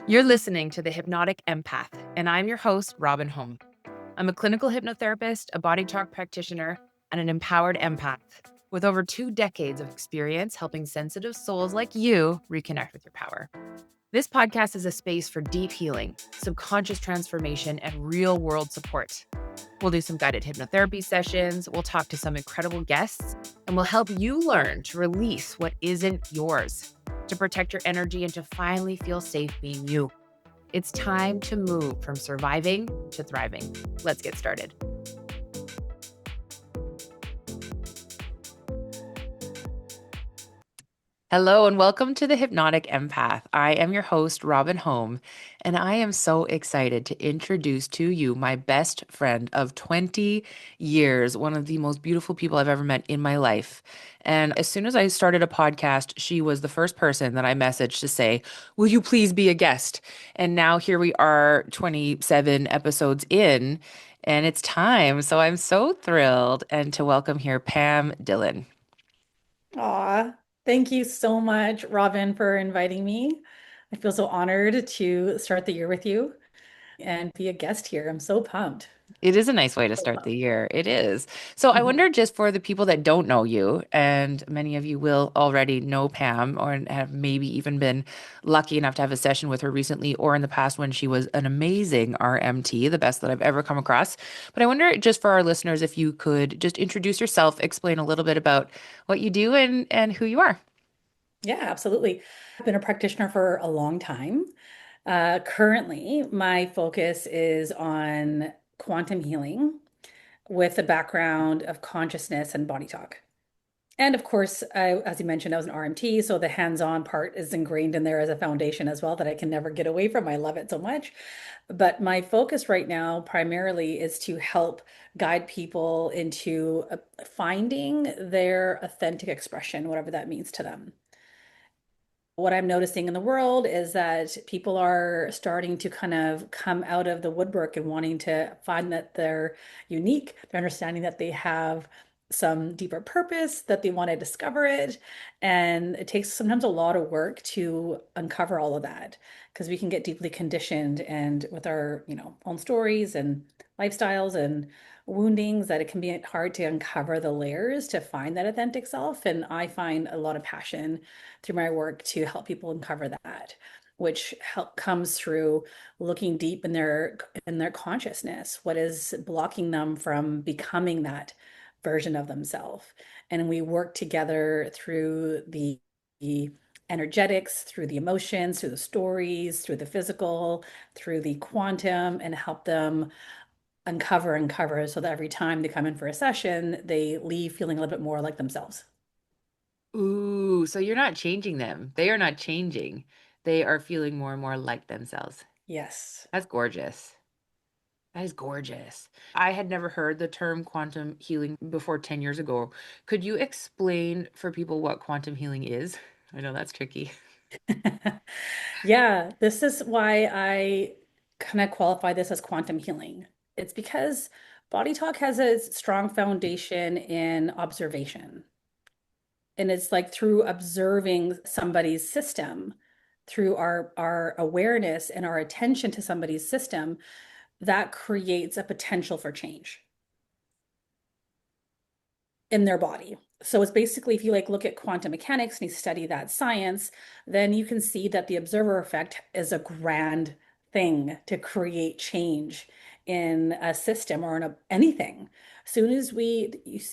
You're listening to the Hypnotic Empath, and I'm your host, Robyn Holm. I'm a clinical hypnotherapist, a body talk practitioner, and an empowered empath with over 2 decades of experience helping sensitive souls like you reconnect with your power. This podcast is a space for deep healing, subconscious transformation, and real world support. We'll do some guided hypnotherapy sessions, we'll talk to some incredible guests, and we'll help you learn to release what isn't yours, to protect your energy, and to finally feel safe being you. It's time to move from surviving to thriving. Let's get started. Hello and welcome to the Hypnotic Empath. I am your host, Robyn Holm, and I am so excited to introduce to you my best friend of 20 years, one of the most beautiful people I've ever met in my life. And as soon as I started a podcast, she was the first person that I messaged to say, "Will you please be a guest?" And now here we are, 27 episodes in, and it's time. So I'm so thrilled and to welcome here Pam Dhillon. Aw, thank you so much, Robyn, for inviting me. I feel so honored to start the year with you and be a guest here. I'm so pumped. It is a nice way to So start the pumped. year. It is. So I Mhm. wonder, just for the people that don't know you, and many of you will already know Pam or have maybe even been lucky enough to have a session with her recently or in the past when she was an amazing RMT, the best that I've ever come across. But I wonder, just for our listeners, if you could just introduce yourself, explain a little bit about what you do and who you are. Yeah, absolutely. I've been a practitioner for a long time. Currently, my focus is on quantum healing with a background of consciousness and body talk. And of course, as you mentioned, I was an RMT, so the hands-on part is ingrained in there as a foundation as well that I can never get away from. I love it so much. But my focus right now primarily is to help guide people into finding their authentic expression, whatever that means to them. What I'm noticing in the world is that people are starting to kind of come out of the woodwork and wanting to find that they're unique. They're understanding that they have some deeper purpose, that they want to discover it. And it takes sometimes a lot of work to uncover all of that because we can get deeply conditioned and with our, own stories and lifestyles and woundings that it can be hard to uncover the layers to find that authentic self. And I find a lot of passion through my work to help people uncover that, which comes through looking deep in their consciousness, what is blocking them from becoming that version of themselves. And we work together through the energetics, through the emotions, through the stories, through the physical, through the quantum, and help them uncover so that every time they come in for a session, they leave feeling a little bit more like themselves. Ooh, so you're not changing them. They are not changing. They are feeling more and more like themselves. Yes. That's gorgeous. That is gorgeous. I had never heard the term quantum healing before 10 years ago. Could you explain for people what quantum healing is? I know that's tricky. Yeah, this is why I kind of qualify this as quantum healing. It's because body talk has a strong foundation in observation. And it's like through observing somebody's system, through our awareness and our attention to somebody's system, that creates a potential for change in their body. So it's basically, if you like look at quantum mechanics and you study that science, then you can see that the observer effect is a grand thing to create change in a system or in anything. As soon as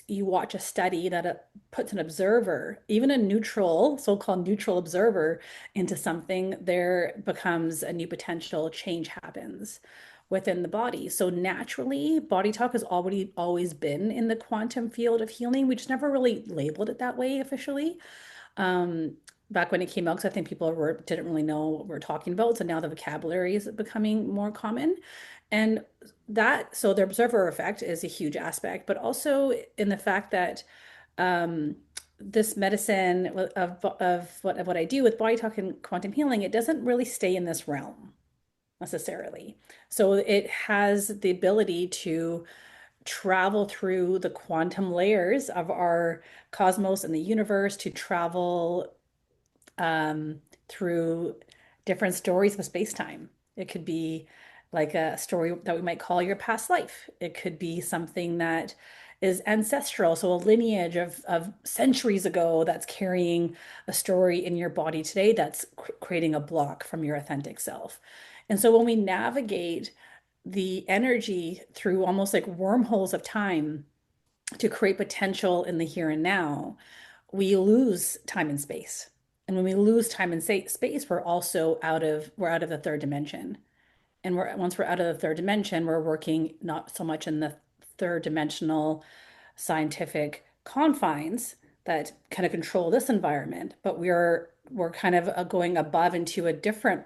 you watch a study that puts an observer, even a neutral, so-called neutral observer, into something, there becomes a new potential change happens within the body. So naturally, body talk has already always been in the quantum field of healing. We just never really labeled it that way officially. Back when it came out, because I think didn't really know what we're talking about. So now the vocabulary is becoming more common. And so the observer effect is a huge aspect, but also in the fact that um, this medicine of what I do with body talk and quantum healing, it doesn't really stay in this realm necessarily. So it has the ability to travel through the quantum layers of our cosmos and the universe, to travel through different stories of space-time. It could be like a story that we might call your past life. It could be something that is ancestral, so a lineage of centuries ago that's carrying a story in your body today that's creating a block from your authentic self. And so when we navigate the energy through almost like wormholes of time to create potential in the here and now, we lose time and space. And when we lose time and space, we're out of the third dimension. And once we're out of the third dimension, we're working not so much in the third dimensional scientific confines that kind of control this environment, but we're kind of going above into a different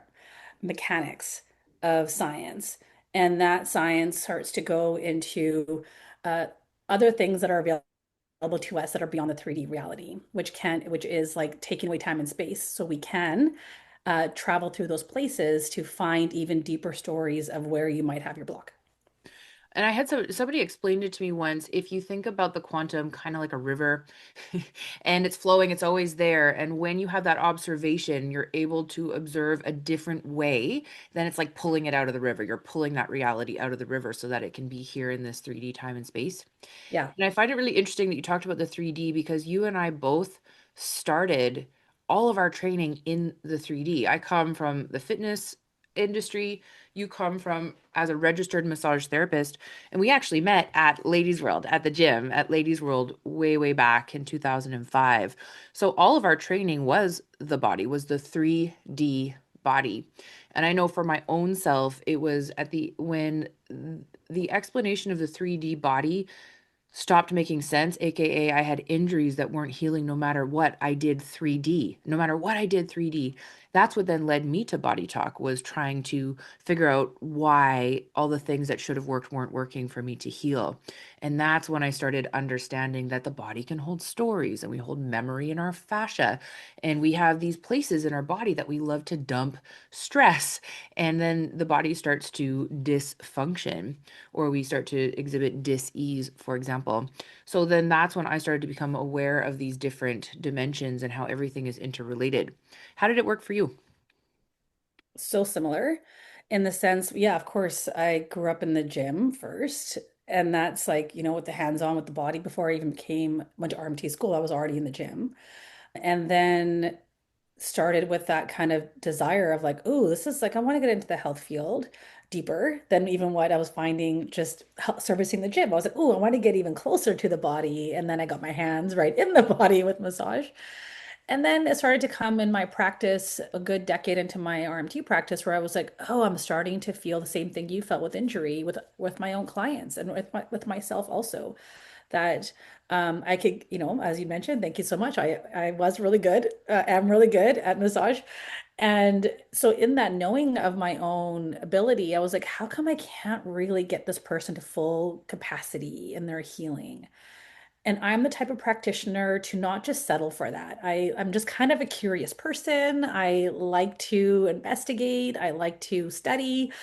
mechanics of science. And that science starts to go into uh, other things that are available to us that are beyond the 3D reality, which is like taking away time and space. So we can travel through those places to find even deeper stories of where you might have your block. And I had somebody explained it to me once. If you think about the quantum kind of like a river and it's flowing, it's always there. And when you have that observation, you're able to observe a different way. Then it's like pulling it out of the river. You're pulling that reality out of the river so that it can be here in this 3D time and space. Yeah. And I find it really interesting that you talked about the 3D because you and I both started all of our training in the 3D. I come from the fitness industry. You come from as a registered massage therapist. And we actually met at Ladies World at the gym at Ladies World way, way back in 2005. So all of our training was the body, was the 3D body. And I know for my own self, it was at the when the explanation of the 3D body stopped making sense, aka I had injuries that weren't healing no matter what I did 3D. No matter what I did 3D. That's what then led me to body talk was trying to figure out why all the things that should have worked weren't working for me to heal. And that's when I started understanding that the body can hold stories and we hold memory in our fascia and we have these places in our body that we love to dump stress and then the body starts to dysfunction or we start to exhibit dis-ease, for example. So then that's when I started to become aware of these different dimensions and how everything is interrelated. How did it work for you? So similar in the sense, yeah, of course, I grew up in the gym first. And that's like, with the hands-on with the body before I even went to RMT school, I was already in the gym. And then started with that kind of desire of like, oh, this is like, I want to get into the health field deeper than even what I was finding just servicing the gym. I was like, oh, I want to get even closer to the body. And then I got my hands right in the body with massage. And then it started to come in my practice a good decade into my RMT practice where I was like, oh, I'm starting to feel the same thing you felt with injury with my own clients and with myself also that I could, as you mentioned, thank you so much. I was really good, am really good at massage. And so in that knowing of my own ability, I was like, how come I can't really get this person to full capacity in their healing? And I'm the type of practitioner to not just settle for that. I'm just kind of a curious person. I like to investigate, I like to study.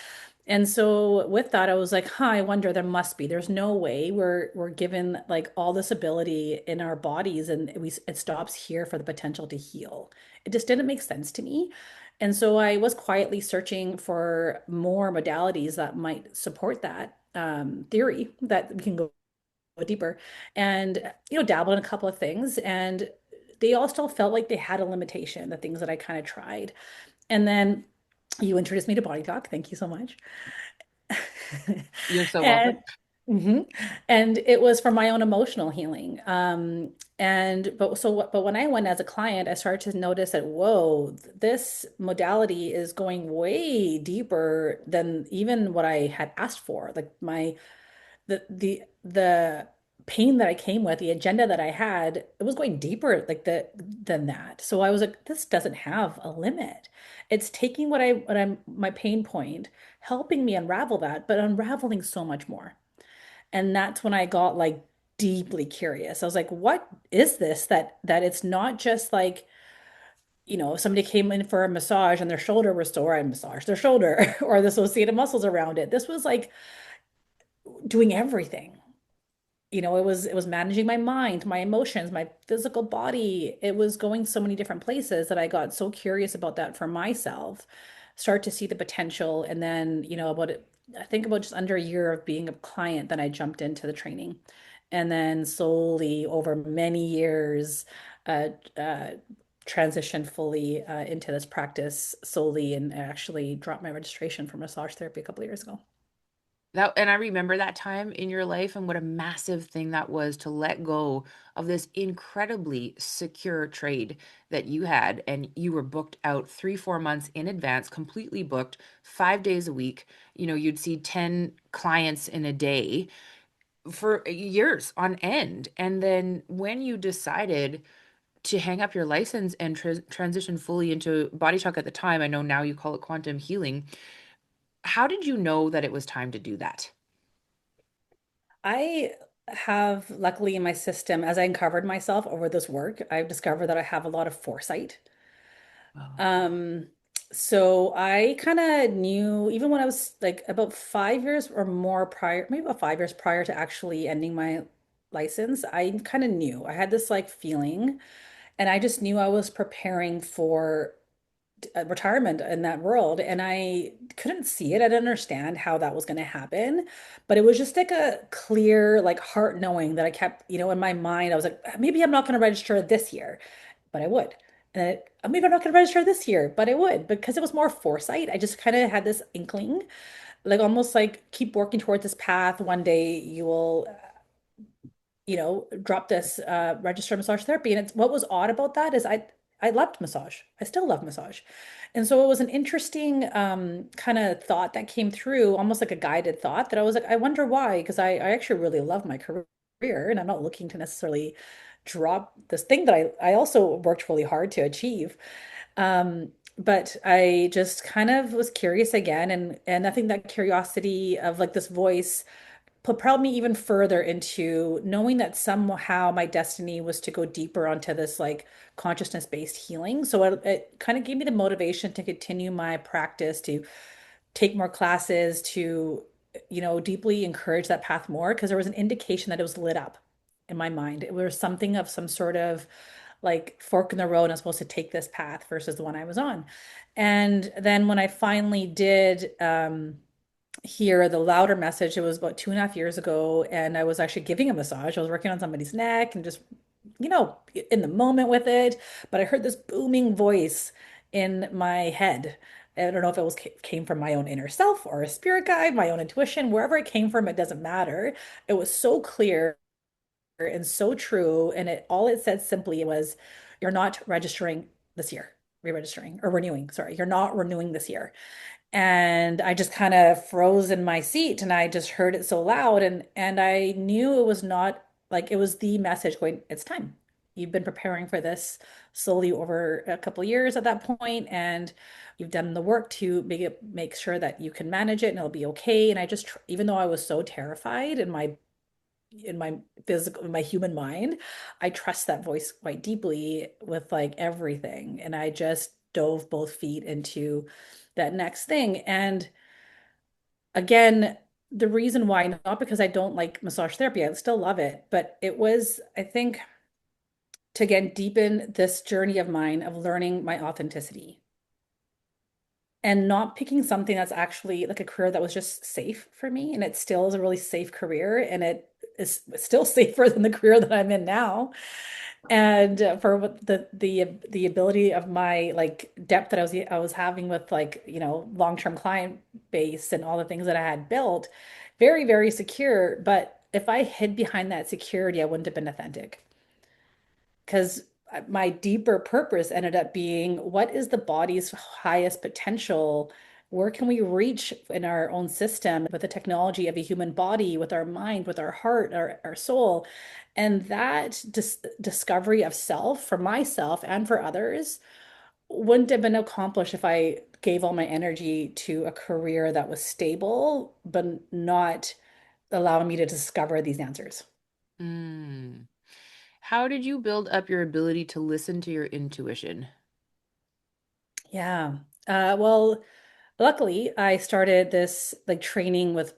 And so with that, I was like, huh, I wonder there must be. There's no way we're given like all this ability in our bodies and it stops here for the potential to heal. It just didn't make sense to me. And so I was quietly searching for more modalities that might support that theory that we can go deeper and dabble in a couple of things. And they all still felt like they had a limitation, the things that I kind of tried. And then you introduced me to body talk. Thank you so much. You're so welcome. And mhm. And it was for my own emotional healing. But when I went as a client, I started to notice that, whoa, this modality is going way deeper than even what I had asked for. Like the pain that I came with, the agenda that I had, it was going deeper than that. So I was like, this doesn't have a limit. It's taking what I'm my pain point, helping me unravel that, but unraveling so much more. And that's when I got like deeply curious. I was like, what is this that it's not just like, if somebody came in for a massage and their shoulder was sore, I massage their shoulder or the associated muscles around it. This was like doing everything. It was managing my mind, my emotions, my physical body. It was going so many different places that I got so curious about that for myself. start to see the potential. And then, I think about just under a year of being a client, then I jumped into the training. And then slowly over many years, uh, uh, transitioned fully into this practice solely and actually dropped my registration for massage therapy a couple of years ago. That and I remember that time in your life and what a massive thing that was to let go of this incredibly secure trade that you had, and you were booked out 3, 4 months in advance, completely booked, 5 days a week. You'd see 10 clients in a day for years on end. And then when you decided to hang up your license and transition fully into body talk at the time, I know now you call it quantum healing. How did you know that it was time to do that? I have, luckily in my system, as I uncovered myself over this work, I've discovered that I have a lot of foresight. Oh. Um, so I kind of knew, even when I was like about 5 years or more prior, maybe about 5 years prior to actually ending my license, I kind of knew. I had this like feeling, and I just knew I was preparing for retirement in that world, and I couldn't see it. I didn't understand how that was going to happen, but it was just like a clear like heart knowing that I kept, in my mind I was like, maybe I'm not going to register this year, but I would. And then maybe I'm not going to register this year, but I would, because it was more foresight. I just kind of had this inkling, like almost like keep working towards this path. One day you will drop this register massage therapy. And it's what was odd about that is I loved massage. I still love massage. And so it was an interesting kind of thought that came through, almost like a guided thought that I was like, I wonder why, because I actually really love my career and I'm not looking to necessarily drop this thing that I also worked really hard to achieve. But I just kind of was curious again, and I think that curiosity of like this voice propelled me even further into knowing that somehow my destiny was to go deeper onto this like consciousness-based healing. So it kind of gave me the motivation to continue my practice, to take more classes, to, deeply encourage that path more, because there was an indication that it was lit up in my mind. It was something of some sort of like fork in the road, and I was supposed to take this path versus the one I was on. And then when I finally did, hear the louder message. It was about 2.5 years ago, and I was actually giving a massage. I was working on somebody's neck and just, in the moment with it. But I heard this booming voice in my head. I don't know if it was came from my own inner self or a spirit guide, my own intuition, wherever it came from, it doesn't matter. It was so clear and so true. And all it said simply was, you're not registering this year, re-registering or renewing. Sorry, you're not renewing this year. And I just kind of froze in my seat, and I just heard it so loud, and I knew it was not like, it was the message going, it's time. You've been preparing for this slowly over a couple of years at that point, and you've done the work to make sure that you can manage it and it'll be okay. And I just, even though I was so terrified in my physical, in my human mind, I trust that voice quite deeply with like everything. And I just dove both feet into that next thing. And again, the reason why, not because I don't like massage therapy, I still love it, but it was, I think, to again deepen this journey of mine of learning my authenticity and not picking something that's actually like a career that was just safe for me. And it still is a really safe career, and it is still safer than the career that I'm in now. And for what the ability of my like depth that I was having with like, long-term client base and all the things that I had built, very, very secure. But if I hid behind that security, I wouldn't have been authentic, because my deeper purpose ended up being, what is the body's highest potential? Where can we reach in our own system with the technology of a human body, with our mind, with our heart, our soul? And that discovery of self for myself and for others wouldn't have been accomplished if I gave all my energy to a career that was stable, but not allowing me to discover these answers. Mm. How did you build up your ability to listen to your intuition? Yeah. Well, luckily, I started this like training with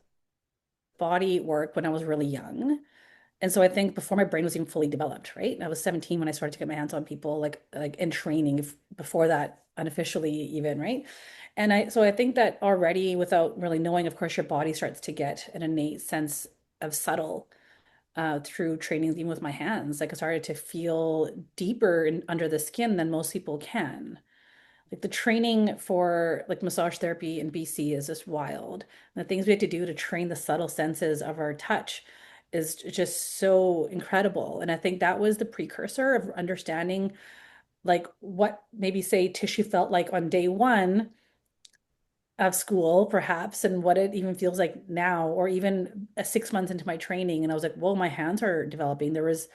body work when I was really young. And so I think before my brain was even fully developed, right? And I was 17 when I started to get my hands on people, like in training, before that, unofficially even, right? And I think that already, without really knowing, of course, your body starts to get an innate sense of subtle through training, even with my hands. Like I started to feel deeper under the skin than most people can. Like the training for like massage therapy in BC is just wild. And the things we have to do to train the subtle senses of our touch is just so incredible. And I think that was the precursor of understanding like what maybe say tissue felt like on day one of school, perhaps, and what it even feels like now, or even 6 months into my training. And I was like, whoa, my hands are developing. There was,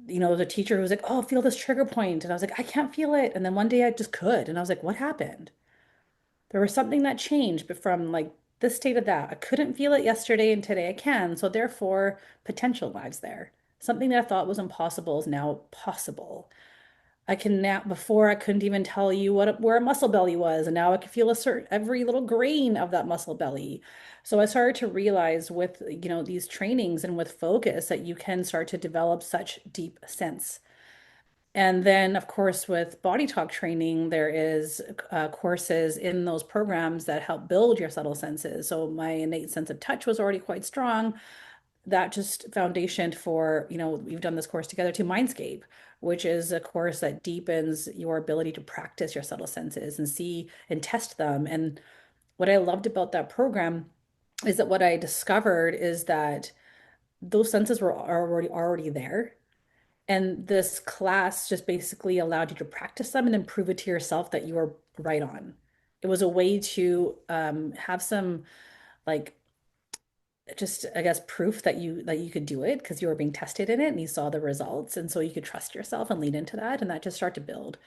the teacher who was like, oh, feel this trigger point. And I was like, I can't feel it. And then one day I just could. And I was like, what happened? There was something that changed, but from like this state of that. I couldn't feel it yesterday and today I can. So therefore, potential lies there. Something that I thought was impossible is now possible. I can now, before I couldn't even tell you where a muscle belly was, and now I can feel a certain every little grain of that muscle belly. So I started to realize with, these trainings and with focus that you can start to develop such deep sense. And then, of course, with body talk training, there is courses in those programs that help build your subtle senses. So my innate sense of touch was already quite strong. That just foundation for, we've done this course together to Mindscape, which is a course that deepens your ability to practice your subtle senses and see and test them. And what I loved about that program is that what I discovered is that those senses were already there. And this class just basically allowed you to practice them and then prove it to yourself that you were right on. It was a way to have some like just I guess proof that you could do it because you were being tested in it and you saw the results. And so you could trust yourself and lean into that. And that just started to build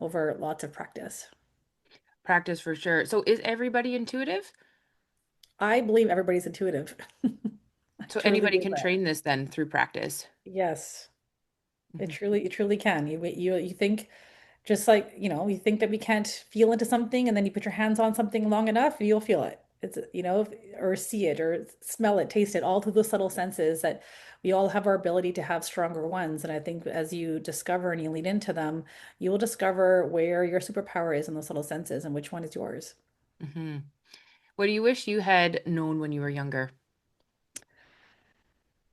over lots of practice. Practice for sure. So is everybody intuitive? I believe everybody's intuitive. I So truly anybody believe can that. train this then through practice. Yes, Mhm. it truly can. You think just like, you think that we can't feel into something and then you put your hands on something long enough, you'll feel it. It's, or see it or smell it, taste it, all through the subtle senses that we all have our ability to have stronger ones. And I think as you discover and you lean into them, you will discover where your superpower is in those subtle senses and which one is yours. Hmm. What do you wish you had known when you were younger?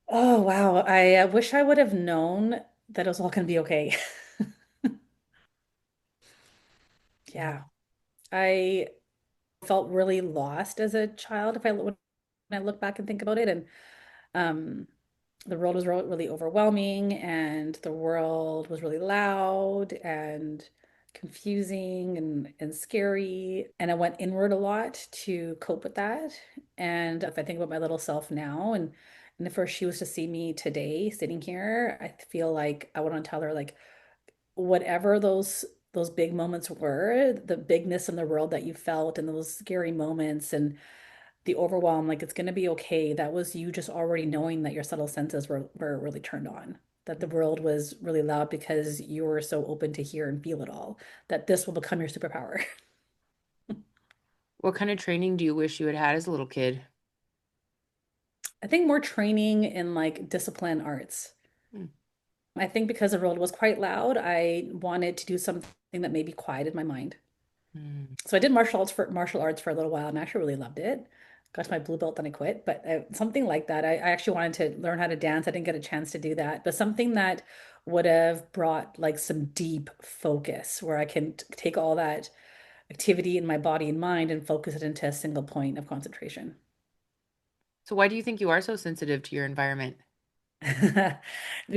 Oh, wow. I wish I would have known that it was all going to be okay. Yeah. Yeah. I felt really lost as a child when I look back and think about it. And um, the world was really overwhelming, and the world was really loud and confusing and scary. And I went inward a lot to cope with that. And if I think about my little self now, and if she was to see me today sitting here, I feel like I want to tell her like whatever those big moments were, the bigness in the world that you felt and those scary moments and the overwhelm, like it's going to be okay. That was you just already knowing that your subtle senses were really turned on, that the world was really loud because you were so open to hear and feel it all, that this will become your superpower. What kind of training do you wish you had had as a little kid? I think more training in like discipline arts. Mm. I think because the world was quite loud, I wanted to do something that maybe quieted my mind. Mm. So I did martial arts for a little while and I actually really loved it. Got to my blue belt, then I quit. But something like that. I actually wanted to learn how to dance. I didn't get a chance to do that, but something that would have brought like some deep focus where I can take all that activity in my body and mind and focus it into a single point of concentration. So why do you think you are so sensitive to your environment? To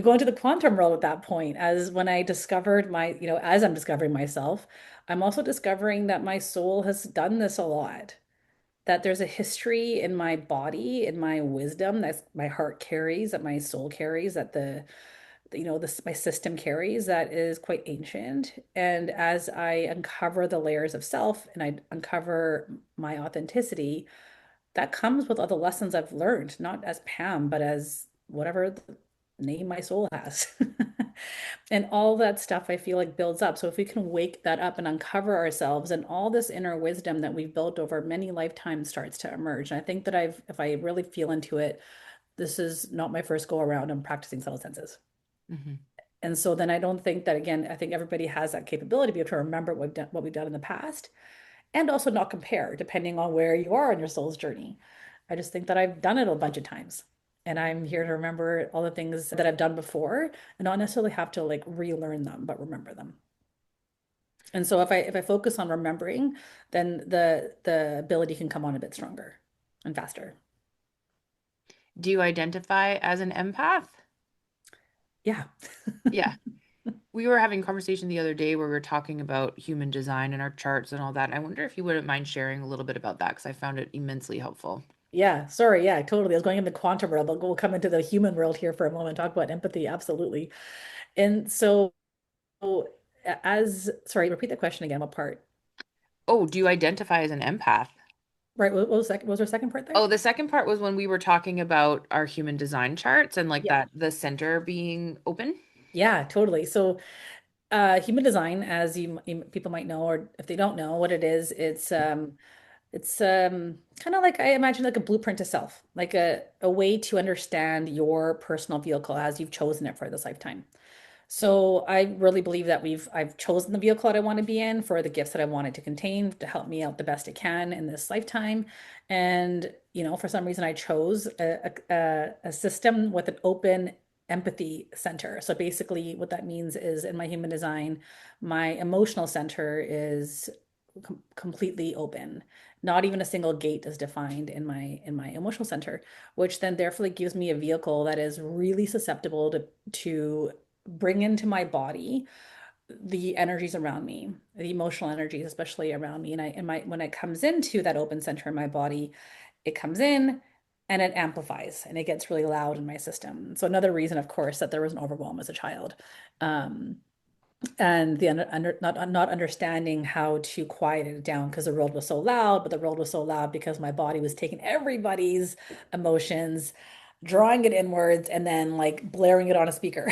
go into the quantum world at that point, as when I discovered as I'm discovering myself, I'm also discovering that my soul has done this a lot. That there's a history in my body, in my wisdom that my heart carries, that my soul carries, that this my system carries that is quite ancient. And as I uncover the layers of self and I uncover my authenticity, that comes with all the lessons I've learned, not as Pam, but as whatever name my soul has. And all that stuff I feel like builds up. So if we can wake that up and uncover ourselves and all this inner wisdom that we've built over many lifetimes starts to emerge. And I think that if I really feel into it, This is not my first go around. I'm practicing subtle senses. Hmm. And so then I don't think that, again, I think everybody has that capability to be able to remember what we've done in the past and also not compare depending on where you are on your soul's journey. I just think that I've done it a bunch of times. And I'm here to remember all the things that I've done before and not necessarily have to like relearn them, but remember them. And so if I focus on remembering, then the ability can come on a bit stronger and faster. Do you identify as an empath? Yeah. Yeah. We were having a conversation the other day where we were talking about human design and our charts and all that. I wonder if you wouldn't mind sharing a little bit about that because I found it immensely helpful. Yeah, sorry. Yeah, totally. I was going in the quantum world, but we'll come into the human world here for a moment, talk about empathy. Absolutely. And so, sorry, repeat the question again. What part? Oh, do you identify as an empath? Right. What was our second part there? Oh, the second part was when we were talking about our human design charts and like Yeah. that the center being open. Yeah, totally. So, human design, as people might know, or if they don't know what it is, it's kind of like I imagine like a blueprint to self, like a way to understand your personal vehicle as you've chosen it for this lifetime. So I really believe that I've chosen the vehicle that I want to be in for the gifts that I want it to contain to help me out the best it can in this lifetime. And for some reason I chose a system with an open empathy center. So basically what that means is in my human design, my emotional center is completely open. Not even a single gate is defined in my emotional center, which then therefore gives me a vehicle that is really susceptible to bring into my body the energies around me, the emotional energies, especially around me. When it comes into that open center in my body, it comes in and it amplifies and it gets really loud in my system. So another reason, of course, that there was an overwhelm as a child. Um, and the not understanding how to quiet it down because the world was so loud, but the world was so loud because my body was taking everybody's emotions, drawing it inwards, and then like blaring it on a speaker.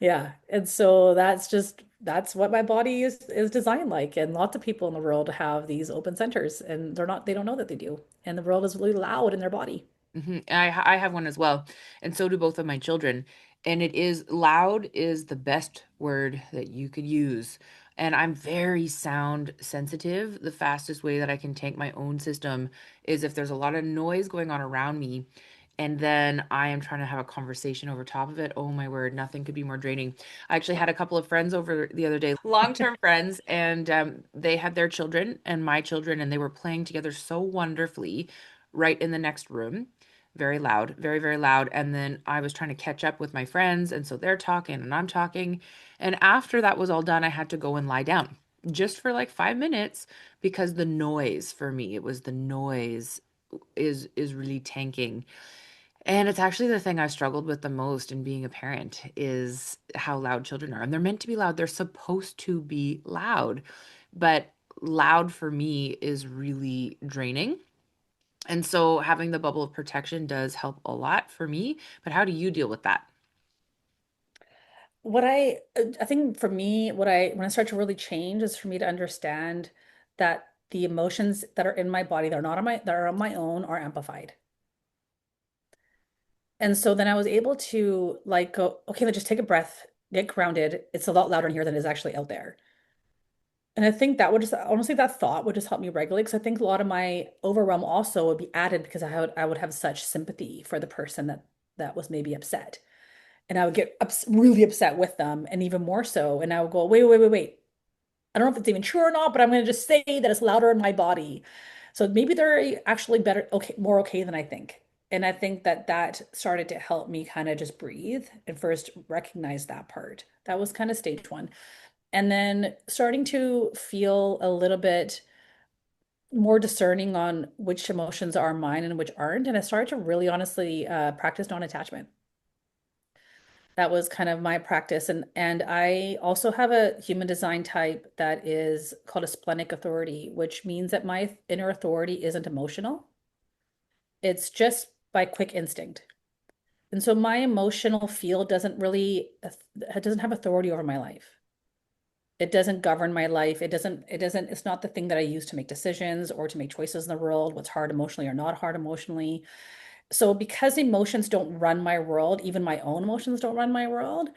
Yeah. And so that's what my body is designed like. And lots of people in the world have these open centers and they don't know that they do. And the world is really loud in their body. I have one as well, and so do both of my children. And it is loud is the best word that you could use. And I'm very sound sensitive. The fastest way that I can tank my own system is if there's a lot of noise going on around me, and then I am trying to have a conversation over top of it. Oh my word, nothing could be more draining. I actually had a couple of friends over the other day, long-term friends, and they had their children and my children, and they were playing together so wonderfully right in the next room, very loud, very, very loud. And then I was trying to catch up with my friends. And so they're talking and I'm talking. And after that was all done, I had to go and lie down just for like 5 minutes because the noise for me, it was the noise is really tanking. And it's actually the thing I've struggled with the most in being a parent is how loud children are. And they're meant to be loud. They're supposed to be loud. But loud for me is really draining. And so having the bubble of protection does help a lot for me. But how do you deal with that? I think for me, when I start to really change is for me to understand that the emotions that are in my body that are on my own are amplified. And so then I was able to like go, okay, let's just take a breath, get grounded. It's a lot louder in here than it is actually out there. And I think that would just honestly that thought would just help me regulate because I think a lot of my overwhelm also would be added because I would have such sympathy for the person that was maybe upset. And I would get really upset with them and even more so. And I would go, wait, wait, wait, wait. I don't know if it's even true or not, but I'm going to just say that it's louder in my body. So maybe they're actually better, okay, more okay than I think. And I think that that started to help me kind of just breathe and first recognize that part. That was kind of stage one. And then starting to feel a little bit more discerning on which emotions are mine and which aren't. And I started to really honestly practice non-attachment. That was kind of my practice. And I also have a human design type that is called a splenic authority, which means that my inner authority isn't emotional. It's just by quick instinct. And so my emotional field doesn't really it doesn't have authority over my life. It doesn't govern my life. It's not the thing that I use to make decisions or to make choices in the world, what's hard emotionally or not hard emotionally. So because emotions don't run my world, even my own emotions don't run my world,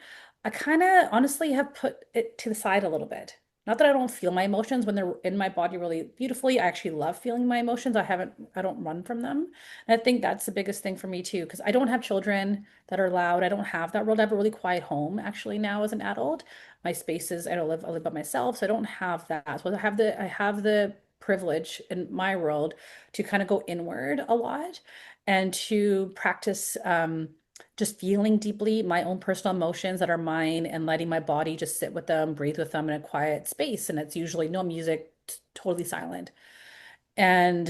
I kind of honestly have put it to the side a little bit. Not that I don't feel my emotions when they're in my body really beautifully. I actually love feeling my emotions. I don't run from them. And I think that's the biggest thing for me too, because I don't have children that are loud. I don't have that world. I have a really quiet home actually now as an adult. My spaces, I live by myself, so I don't have that. So I have the privilege in my world to kind of go inward a lot and to practice just feeling deeply my own personal emotions that are mine and letting my body just sit with them, breathe with them in a quiet space. And it's usually no music, totally silent. And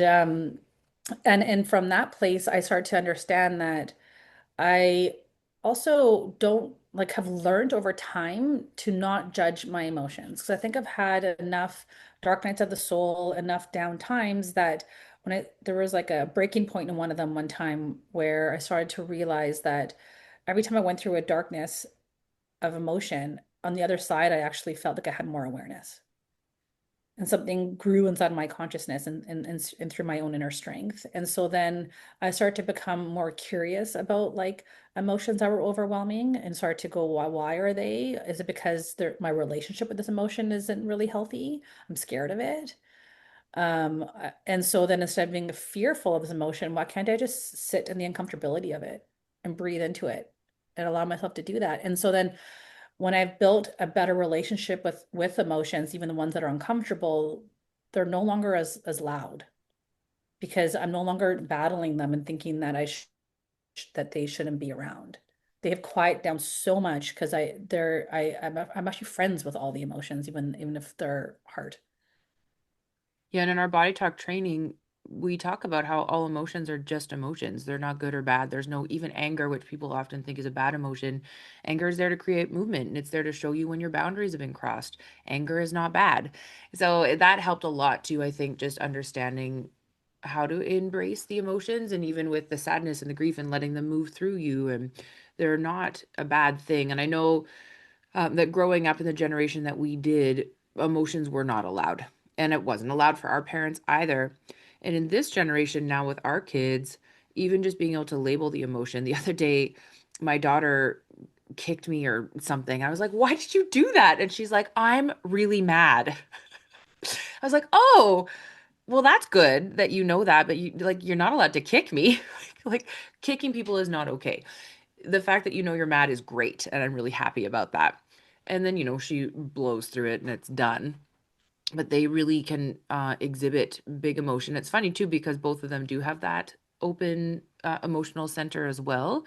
and from that place, I start to understand that I also don't like have learned over time to not judge my emotions because I think I've had enough dark nights of the soul, enough down times that when I there was like a breaking point in one of them one time where I started to realize that every time I went through a darkness of emotion, on the other side, I actually felt like I had more awareness and something grew inside my consciousness and through my own inner strength. And so then I started to become more curious about like emotions that were overwhelming and start to go, why are they? Is it because my relationship with this emotion isn't really healthy? I'm scared of it. And so then instead of being fearful of this emotion, why can't I just sit in the uncomfortability of it and breathe into it and allow myself to do that? And so then when I've built a better relationship with emotions, even the ones that are uncomfortable, they're no longer as loud because I'm no longer battling them and thinking that that they shouldn't be around. They have quieted down so much because I'm actually friends with all the emotions, even if they're hard. Yeah, and in our body talk training, we talk about how all emotions are just emotions. They're not good or bad. There's no even anger, which people often think is a bad emotion. Anger is there to create movement and it's there to show you when your boundaries have been crossed. Anger is not bad. So that helped a lot too, I think, just understanding how to embrace the emotions and even with the sadness and the grief and letting them move through you. And they're not a bad thing. And I know that growing up in the generation that we did, emotions were not allowed. And it wasn't allowed for our parents either. And in this generation now with our kids, even just being able to label the emotion. The other day, my daughter kicked me or something. I was like, why did you do that? And she's like, I'm really mad. I was like, oh, well, that's good that you know that, but you're not allowed to kick me. Like kicking people is not okay. The fact that you know you're mad is great, and I'm really happy about that. And then, she blows through it and it's done. But they really can exhibit big emotion. It's funny too, because both of them do have that open emotional center as well,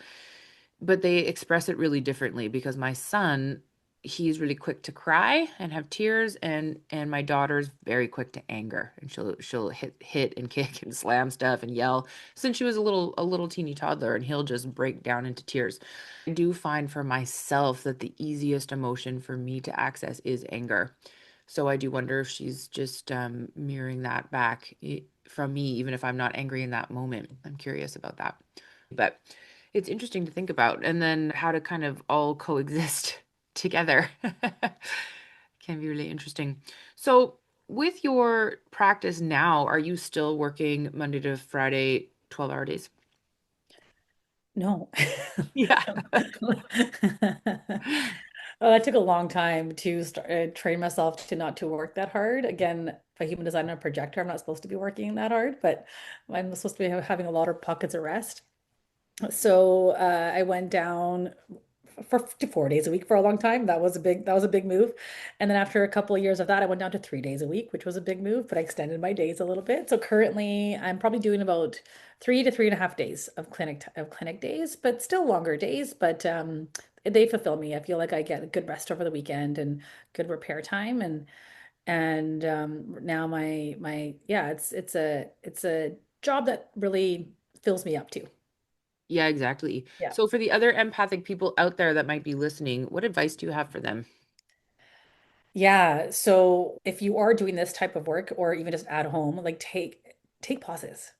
but they express it really differently because my son, he's really quick to cry and have tears, and my daughter's very quick to anger, and she'll hit and kick and slam stuff and yell since she was a little teeny toddler, and he'll just break down into tears. I do find for myself that the easiest emotion for me to access is anger. So I do wonder if she's just mirroring that back from me, even if I'm not angry in that moment. I'm curious about that. But it's interesting to think about, and then how to kind of all coexist together can be really interesting. So, with your practice now, are you still working Monday to Friday, 12-hour days? No. Yeah. It took a long time to train myself to not to work that hard. Again, a human design and a projector, I'm not supposed to be working that hard, but I'm supposed to be having a lot of pockets of rest. So I went down to 4 days a week for a long time. That was a big move. And then after a couple of years of that, I went down to 3 days a week, which was a big move, but I extended my days a little bit. So currently I'm probably doing about 3 to 3.5 days of clinic days, but still longer days. But they fulfill me. I feel like I get a good rest over the weekend and good repair time. And now my yeah, it's a job that really fills me up too. Yeah, exactly. Yeah. So, for the other empathic people out there that might be listening, what advice do you have for them? Yeah. So if you are doing this type of work or even just at home, like take pauses.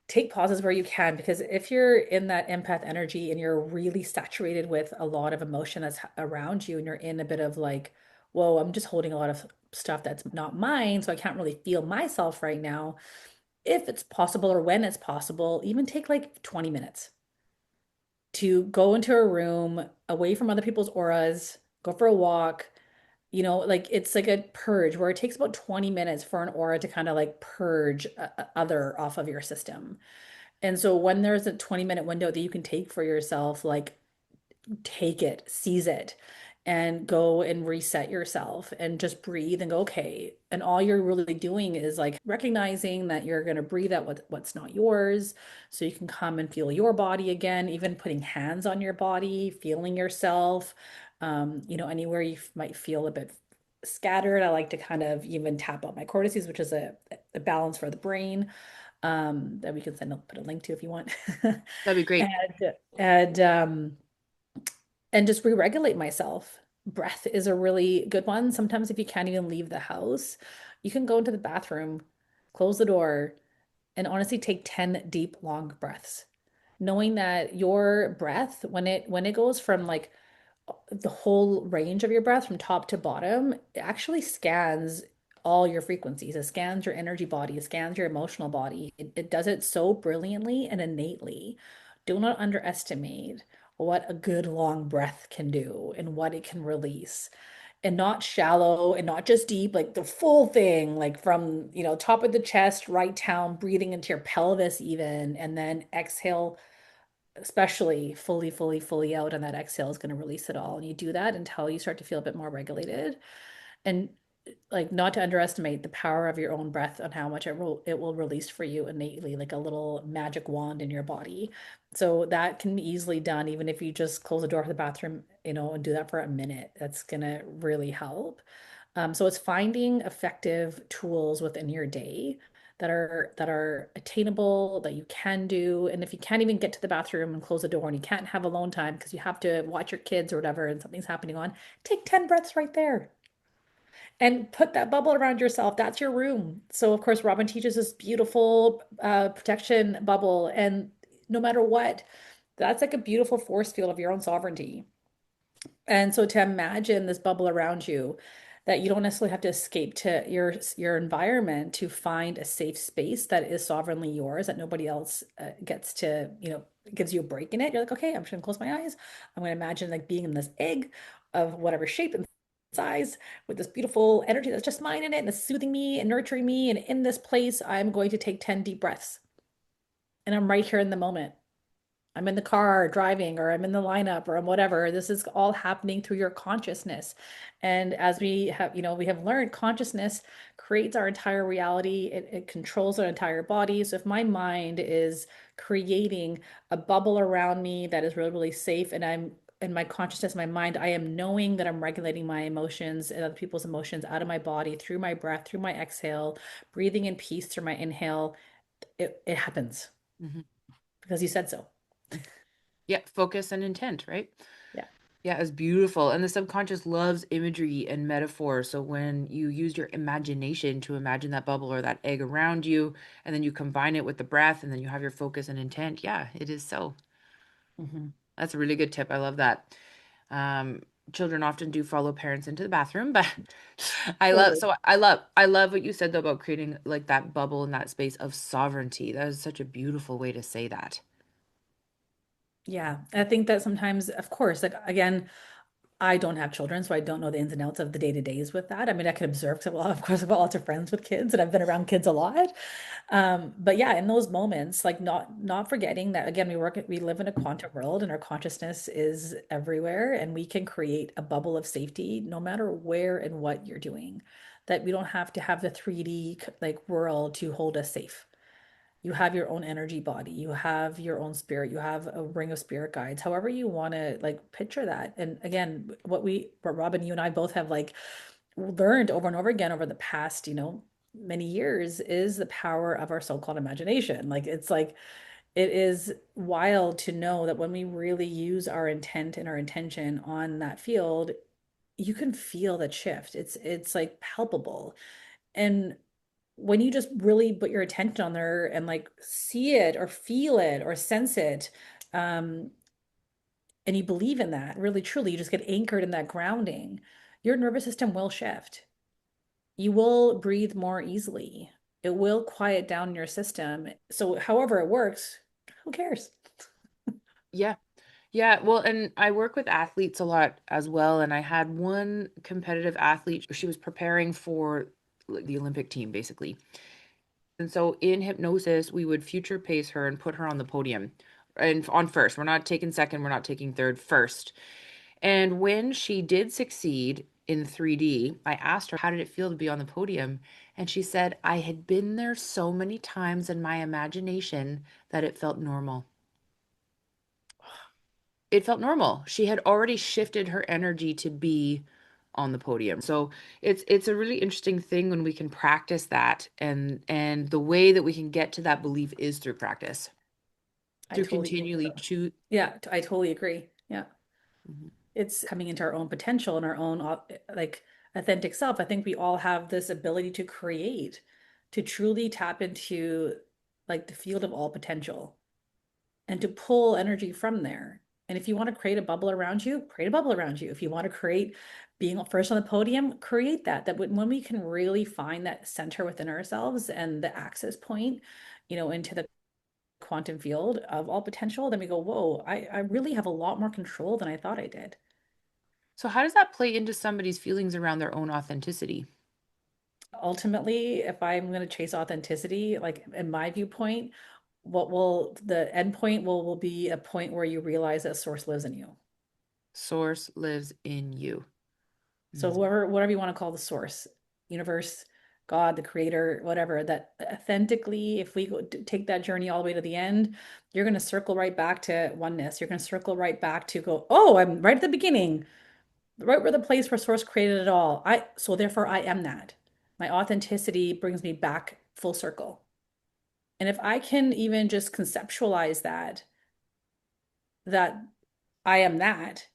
Take pauses where you can, because if you're in that empath energy and you're really saturated with a lot of emotion that's around you and you're in a bit of like whoa, I'm just holding a lot of stuff that's not mine, so I can't really feel myself right now. If it's possible or when it's possible, even take like 20 minutes to go into a room away from other people's auras, go for a walk. Like it's like a purge where it takes about 20 minutes for an aura to kind of like purge other off of your system. And so when there's a 20-minute window that you can take for yourself, like take it, seize it, and go and reset yourself and just breathe and go, okay. And all you're really doing is like recognizing that you're going to breathe out what's not yours. So you can come and feel your body again, even putting hands on your body, feeling yourself. Anywhere you might feel a bit scattered. I like to kind of even tap out my cortices, which is a balance for the brain, that we can put a link to if you want. That'd be great. And and just re-regulate myself. Breath is a really good one. Sometimes if you can't even leave the house, you can go into the bathroom, close the door, and honestly take 10 deep, long breaths. Knowing that your breath, when it goes from like the whole range of your breath from top to bottom, it actually scans all your frequencies. It scans your energy body, it scans your emotional body. It does it so brilliantly and innately. Do not underestimate what a good long breath can do and what it can release. And not shallow and not just deep, like the full thing, like from, top of the chest, right down, breathing into your pelvis even, and then exhale, especially fully, fully, fully out. And that exhale is going to release it all. And you do that until you start to feel a bit more regulated. And like not to underestimate the power of your own breath on how much it will release for you innately, like a little magic wand in your body. So that can be easily done even if you just close the door of the bathroom, and do that for a minute. That's gonna really help. So it's finding effective tools within your day that are attainable, that you can do. And if you can't even get to the bathroom and close the door and you can't have alone time because you have to watch your kids or whatever and something's happening on, take 10 breaths right there and put that bubble around yourself. That's your room. So, of course, Robyn teaches this beautiful protection bubble. And no matter what, that's like a beautiful force field of your own sovereignty. And so to imagine this bubble around you, that you don't necessarily have to escape to your environment to find a safe space that is sovereignly yours, that nobody else gets to, gives you a break in it. You're like, okay, I'm just gonna close my eyes. I'm gonna imagine like being in this egg of whatever shape and size with this beautiful energy that's just mine in it and it's soothing me and nurturing me. And in this place, I'm going to take 10 deep breaths. And I'm right here in the moment. I'm in the car driving, or I'm in the lineup, or I'm whatever. This is all happening through your consciousness. And as we have learned, consciousness creates our entire reality. It controls our entire body. So if my mind is creating a bubble around me that is really, really safe, and I'm in my consciousness, my mind, I am knowing that I'm regulating my emotions and other people's emotions out of my body through my breath, through my exhale, breathing in peace through my inhale. It happens Mhm. because you said so. Yeah, focus and intent, right? Yeah. Yeah, it's beautiful. And the subconscious loves imagery and metaphor. So when you use your imagination to imagine that bubble or that egg around you, and then you combine it with the breath, and then you have your focus and intent. Yeah, it is so. Mhm. That's a really good tip. I love that. Um, Children often do follow parents into the bathroom, but Totally. I love what you said though about creating like that bubble in that space of sovereignty. That is such a beautiful way to say that. Yeah, I think that sometimes, of course, like again, I don't have children, so I don't know the ins and outs of the day-to-days with that. I mean, I can observe because, well, of course, I've got lots of friends with kids and I've been around kids a lot. But yeah, in those moments, like not forgetting that again, we live in a quantum world and our consciousness is everywhere, and we can create a bubble of safety no matter where and what you're doing. That we don't have to have the 3D like world to hold us safe. You have your own energy body, you have your own spirit, you have a ring of spirit guides, however you want to like picture that. And again, what Robyn, you and I both have like learned over and over again over the past, many years is the power of our so-called imagination. Like it's like it is wild to know that when we really use our intent and our intention on that field, you can feel that shift. It's like palpable. And when you just really put your attention on there and like see it or feel it or sense it, um, and you believe in that, really truly, you just get anchored in that grounding. your nervous system will shift. You will breathe more easily. It will quiet down your system. So, however it works, who cares? Yeah. Yeah, well, and I work with athletes a lot as well, and I had one competitive athlete, she was preparing for like the Olympic team basically. And so in hypnosis, we would future pace her and put her on the podium and on first. We're not taking second, we're not taking third, first. And when she did succeed in 3D, I asked her, how did it feel to be on the podium? And she said, I had been there so many times in my imagination that it felt normal. It felt normal. She had already shifted her energy to be on the podium. So it's a really interesting thing when we can practice that, and the way that we can get to that belief is through practice. I Through totally, continually choose. yeah, I totally agree. Yeah. Mhm. It's coming into our own potential and our own like authentic self. I think we all have this ability to create, to truly tap into like the field of all potential and to pull energy from there. And if you want to create a bubble around you, create a bubble around you. If you want to create being first on the podium, create that. That when we can really find that center within ourselves and the access point, into the quantum field of all potential, then we go, whoa, I really have a lot more control than I thought I did. So how does that play into somebody's feelings around their own authenticity? Ultimately, if I'm going to chase authenticity, like in my viewpoint, what will the end point will be a point where you realize that source lives in you. Source lives in you. So Mhm. whoever, whatever you want to call the source, universe, God, the creator, whatever, that authentically, if we take that journey all the way to the end, you're going to circle right back to oneness. You're going to circle right back to go, oh, I'm right at the beginning, right where the place where source created it all. So therefore I am that. My authenticity brings me back full circle. And if I can even just conceptualize that I am that,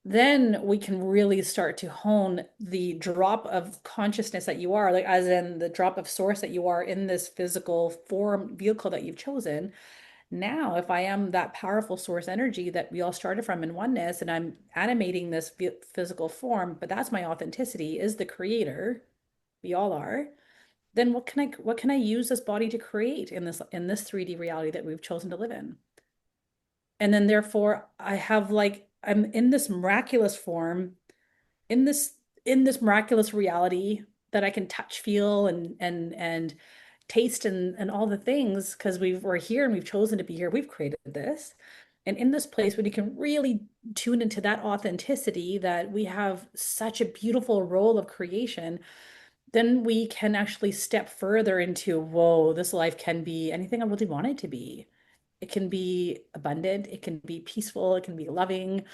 then we can really start to hone the drop of consciousness that you are, like as in the drop of source that you are in this physical form vehicle that you've chosen. Now, if I am that powerful source energy that we all started from in oneness, and I'm animating this physical form, but that's my authenticity, is the creator. We all are. Then what can I use this body to create in this 3D reality that we've chosen to live in? And then therefore I have like I'm in this miraculous form, in this miraculous reality that I can touch, feel, and taste and all the things because we're here and we've chosen to be here. We've created this. And in this place, when you can really tune into that authenticity that we have such a beautiful role of creation, then we can actually step further into, whoa, this life can be anything I really want it to be. It can be abundant, it can be peaceful, it can be loving.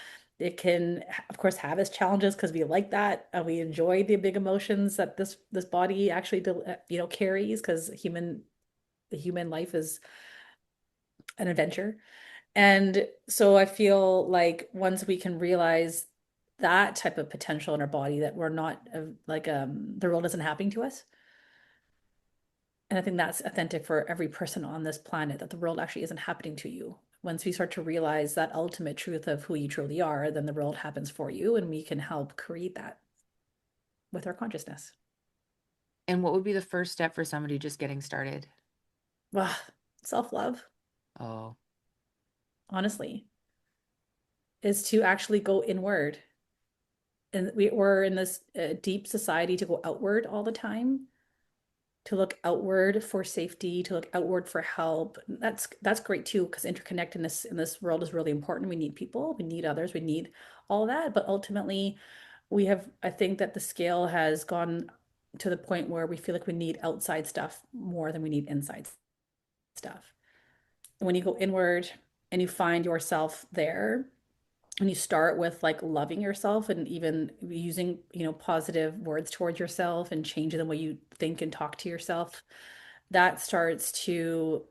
It can, of course, have its challenges because we like that. We enjoy the big emotions that this body actually, carries because the human life is an adventure. And so I feel like once we can realize that type of potential in our body, that we're not the world isn't happening to us. And I think that's authentic for every person on this planet, that the world actually isn't happening to you. Once we start to realize that ultimate truth of who you truly are, then the world happens for you, and we can help create that with our consciousness. And what would be the first step for somebody just getting started? Well, self-love, Oh, honestly, is to actually go inward. And we're in this deep society to go outward all the time, to look outward for safety, to look outward for help. That's great too, because interconnectedness in this world is really important. We need people, we need others, we need all that. But ultimately, I think that the scale has gone to the point where we feel like we need outside stuff more than we need inside stuff. And when you go inward and you find yourself there, and you start with like loving yourself and even using, positive words towards yourself and changing the way you think and talk to yourself, that starts to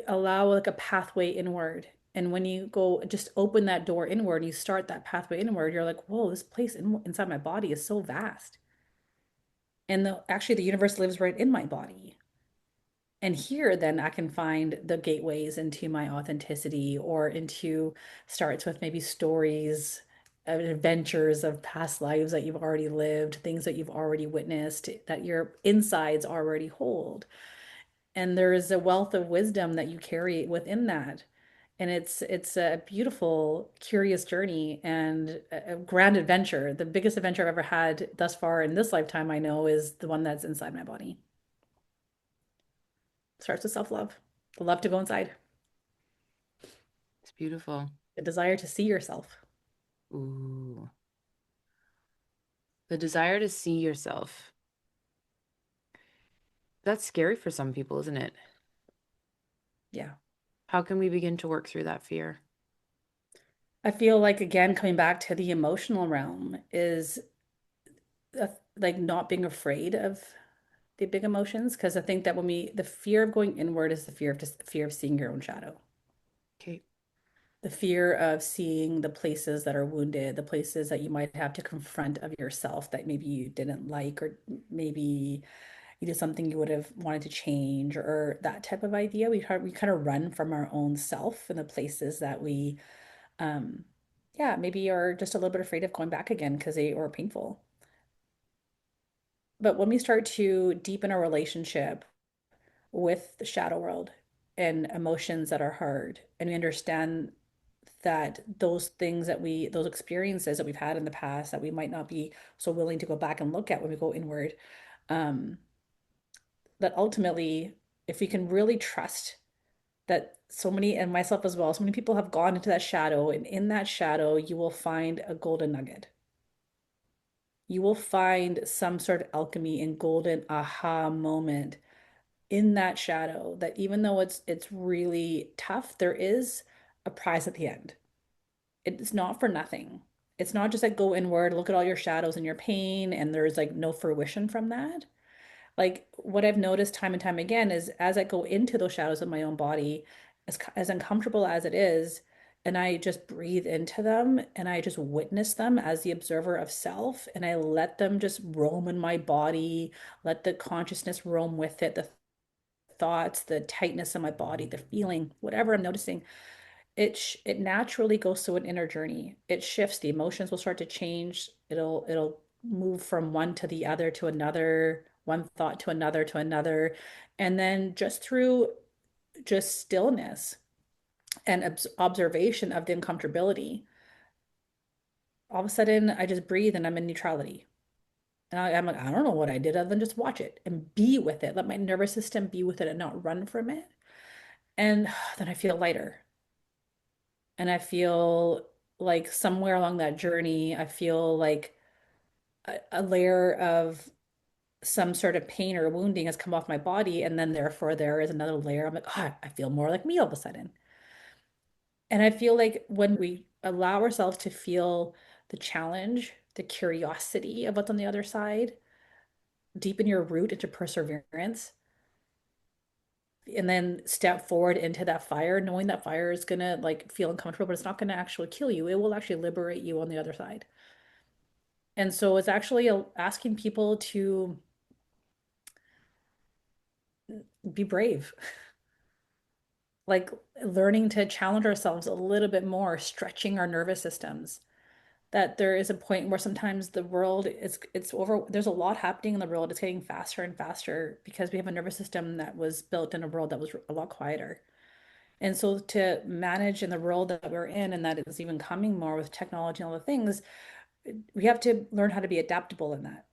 allow like a pathway inward. And when you go just open that door inward and you start that pathway inward, you're like, whoa, this place inside my body is so vast. And actually, the universe lives right in my body. And here, then I can find the gateways into my authenticity or into starts with maybe stories adventures of past lives that you've already lived, things that you've already witnessed, that your insides already hold. And there is a wealth of wisdom that you carry within that. And it's a beautiful, curious journey and a grand adventure. The biggest adventure I've ever had thus far in this lifetime, I know, is the one that's inside my body. Starts with self-love, the love to go inside, It's beautiful. the desire to see yourself. Ooh. The desire to see yourself. That's scary for some people, isn't it? Yeah. How can we begin to work through that fear? I feel like, again, coming back to the emotional realm is like not being afraid of the big emotions. Because I think that the fear of going inward is the fear of seeing your own shadow. Okay. The fear of seeing the places that are wounded, the places that you might have to confront of yourself that maybe you didn't like, or maybe you did something you would have wanted to change, or that type of idea. We kind of run from our own self in the places that we, um, yeah, maybe are just a little bit afraid of going back again because they are painful. But when we start to deepen our relationship with the shadow world and emotions that are hard, and we understand that those experiences that we've had in the past that we might not be so willing to go back and look at when we go inward, um, that ultimately, if we can really trust that so many, and myself as well, so many people have gone into that shadow, and in that shadow, you will find a golden nugget. You will find some sort of alchemy and golden aha moment in that shadow, that even though it's really tough, there is a prize at the end. It's not for nothing. It's not just like go inward, look at all your shadows and your pain, and there's like no fruition from that. Like what I've noticed time and time again is as I go into those shadows of my own body, as uncomfortable as it is, and I just breathe into them and I just witness them as the observer of self, and I let them just roam in my body, let the consciousness roam with it, the thoughts, the tightness in my body, the feeling, whatever I'm noticing, it naturally goes through an inner journey. It shifts, the emotions will start to change. It'll move from one to the other to another, one thought to another. And then just through just stillness and observation of the uncomfortability, all of a sudden I just breathe and I'm in neutrality. And I'm like, I don't know what I did other than just watch it and be with it. Let my nervous system be with it and not run from it. And then I feel lighter. And I feel like somewhere along that journey, I feel like a layer of some sort of pain or wounding has come off my body. And then therefore there is another layer. I'm like, oh, I feel more like me all of a sudden. And I feel like when we allow ourselves to feel the challenge, the curiosity of what's on the other side, deepen your root into perseverance, and then step forward into that fire, knowing that fire is gonna like feel uncomfortable, but it's not gonna actually kill you. It will actually liberate you on the other side. And so it's actually asking people to be brave, like learning to challenge ourselves a little bit more, stretching our nervous systems. That there is a point where sometimes the world is it's over. There's a lot happening in the world. It's getting faster and faster because we have a nervous system that was built in a world that was a lot quieter. And so to manage in the world that we're in, and that is even coming more with technology and all the things, we have to learn how to be adaptable in that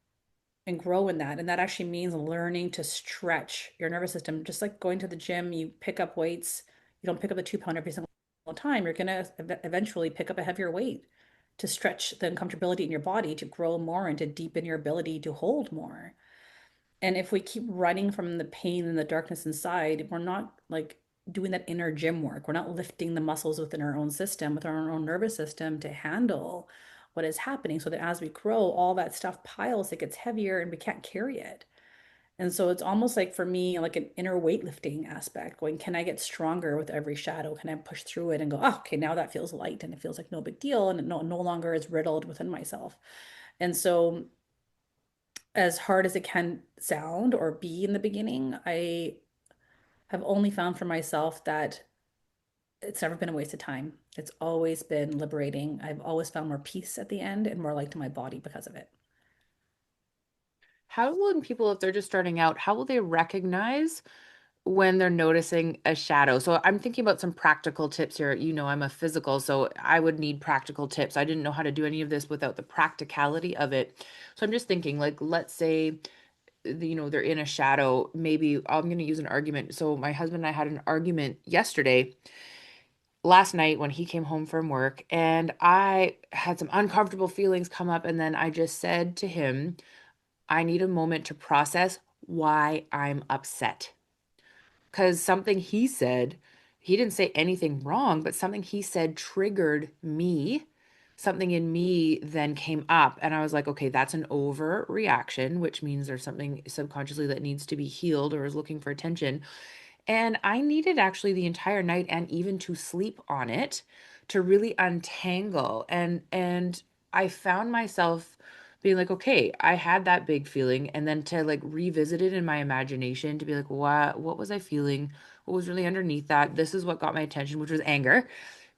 and grow in that. And that actually means learning to stretch your nervous system. Just like going to the gym, you pick up weights. You don't pick up a 2 pound every single time. You're going to eventually pick up a heavier weight to stretch the uncomfortability in your body, to grow more and to deepen your ability to hold more. And if we keep running from the pain and the darkness inside, we're not like doing that inner gym work. We're not lifting the muscles within our own system, with our own nervous system to handle what is happening. So that as we grow, all that stuff piles, it gets heavier and we can't carry it. And so it's almost like for me, like an inner weightlifting aspect, going, can I get stronger with every shadow? Can I push through it and go, oh, okay, now that feels light and it feels like no big deal and it no longer is riddled within myself. And so as hard as it can sound or be in the beginning, I have only found for myself that it's never been a waste of time. It's always been liberating. I've always found more peace at the end and more light to my body because of it. How will people, if they're just starting out, how will they recognize when they're noticing a shadow? So I'm thinking about some practical tips here. I'm a physical, so I would need practical tips. I didn't know how to do any of this without the practicality of it. So I'm just thinking, like, let's say, they're in a shadow. Maybe I'm going to use an argument. So my husband and I had an argument yesterday, last night when he came home from work, and I had some uncomfortable feelings come up. And then I just said to him, I need a moment to process why I'm upset. Because something he said, he didn't say anything wrong, but something he said triggered me. Something in me then came up, and I was like, okay, that's an overreaction, which means there's something subconsciously that needs to be healed or is looking for attention. And I needed actually the entire night and even to sleep on it to really untangle. And I found myself being like, okay, I had that big feeling, and then to like revisit it in my imagination to be like, what was I feeling? What was really underneath that? This is what got my attention, which was anger.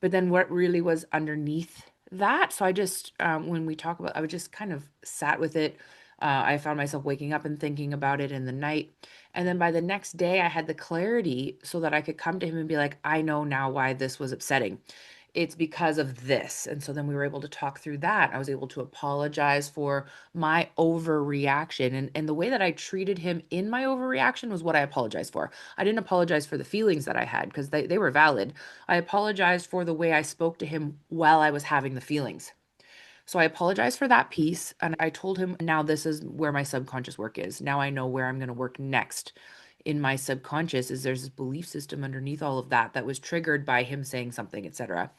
But then what really was underneath that? So I just when we talk about, I was just kind of sat with it. I found myself waking up and thinking about it in the night. And then by the next day, I had the clarity so that I could come to him and be like, I know now why this was upsetting. It's because of this. And so then we were able to talk through that. I was able to apologize for my overreaction. And the way that I treated him in my overreaction was what I apologized for. I didn't apologize for the feelings that I had because they were valid. I apologized for the way I spoke to him while I was having the feelings. So I apologized for that piece. And I told him, now this is where my subconscious work is. Now I know where I'm going to work next in my subconscious is there's this belief system underneath all of that that was triggered by him saying something, etc.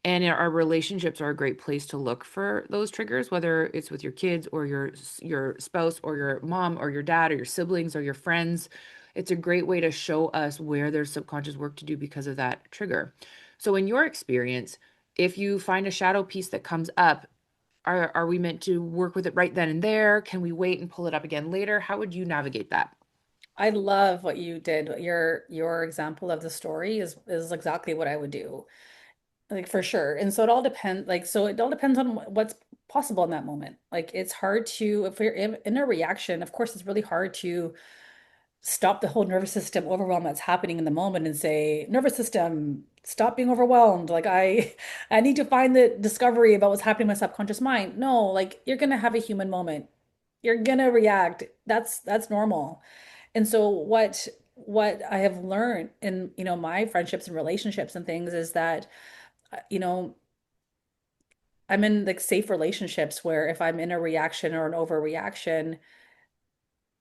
And our relationships are a great place to look for those triggers, whether it's with your kids or your spouse or your mom or your dad or your siblings or your friends. It's a great way to show us where there's subconscious work to do because of that trigger. So in your experience, if you find a shadow piece that comes up, are we meant to work with it right then and there? Can we wait and pull it up again later? How would you navigate that? I love what you did. Your example of the story is exactly what I would do. Like for sure. And so it all depends, like, so it all depends on what's possible in that moment. Like it's hard to, if we're in a reaction, of course, it's really hard to stop the whole nervous system overwhelm that's happening in the moment and say, nervous system, stop being overwhelmed. Like I need to find the discovery about what's happening in my subconscious mind. No, like you're gonna have a human moment. You're gonna react. That's normal. And so what I have learned in, my friendships and relationships and things is that, you know, I'm in like safe relationships where if I'm in a reaction or an overreaction,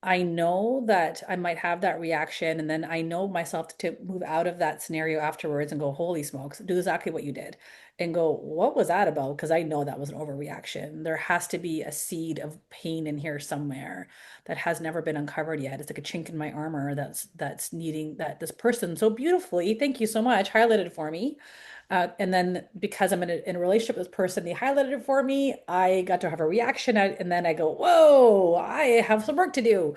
I know that I might have that reaction, and then I know myself to move out of that scenario afterwards and go, holy smokes, do exactly what you did and go, what was that about? Because I know that was an overreaction. There has to be a seed of pain in here somewhere that has never been uncovered yet. It's like a chink in my armor that's needing that this person so beautifully, thank you so much, highlighted for me. And then because I'm in a relationship with this person, they highlighted it for me. I got to have a reaction, and then I go, whoa, I have some work to do.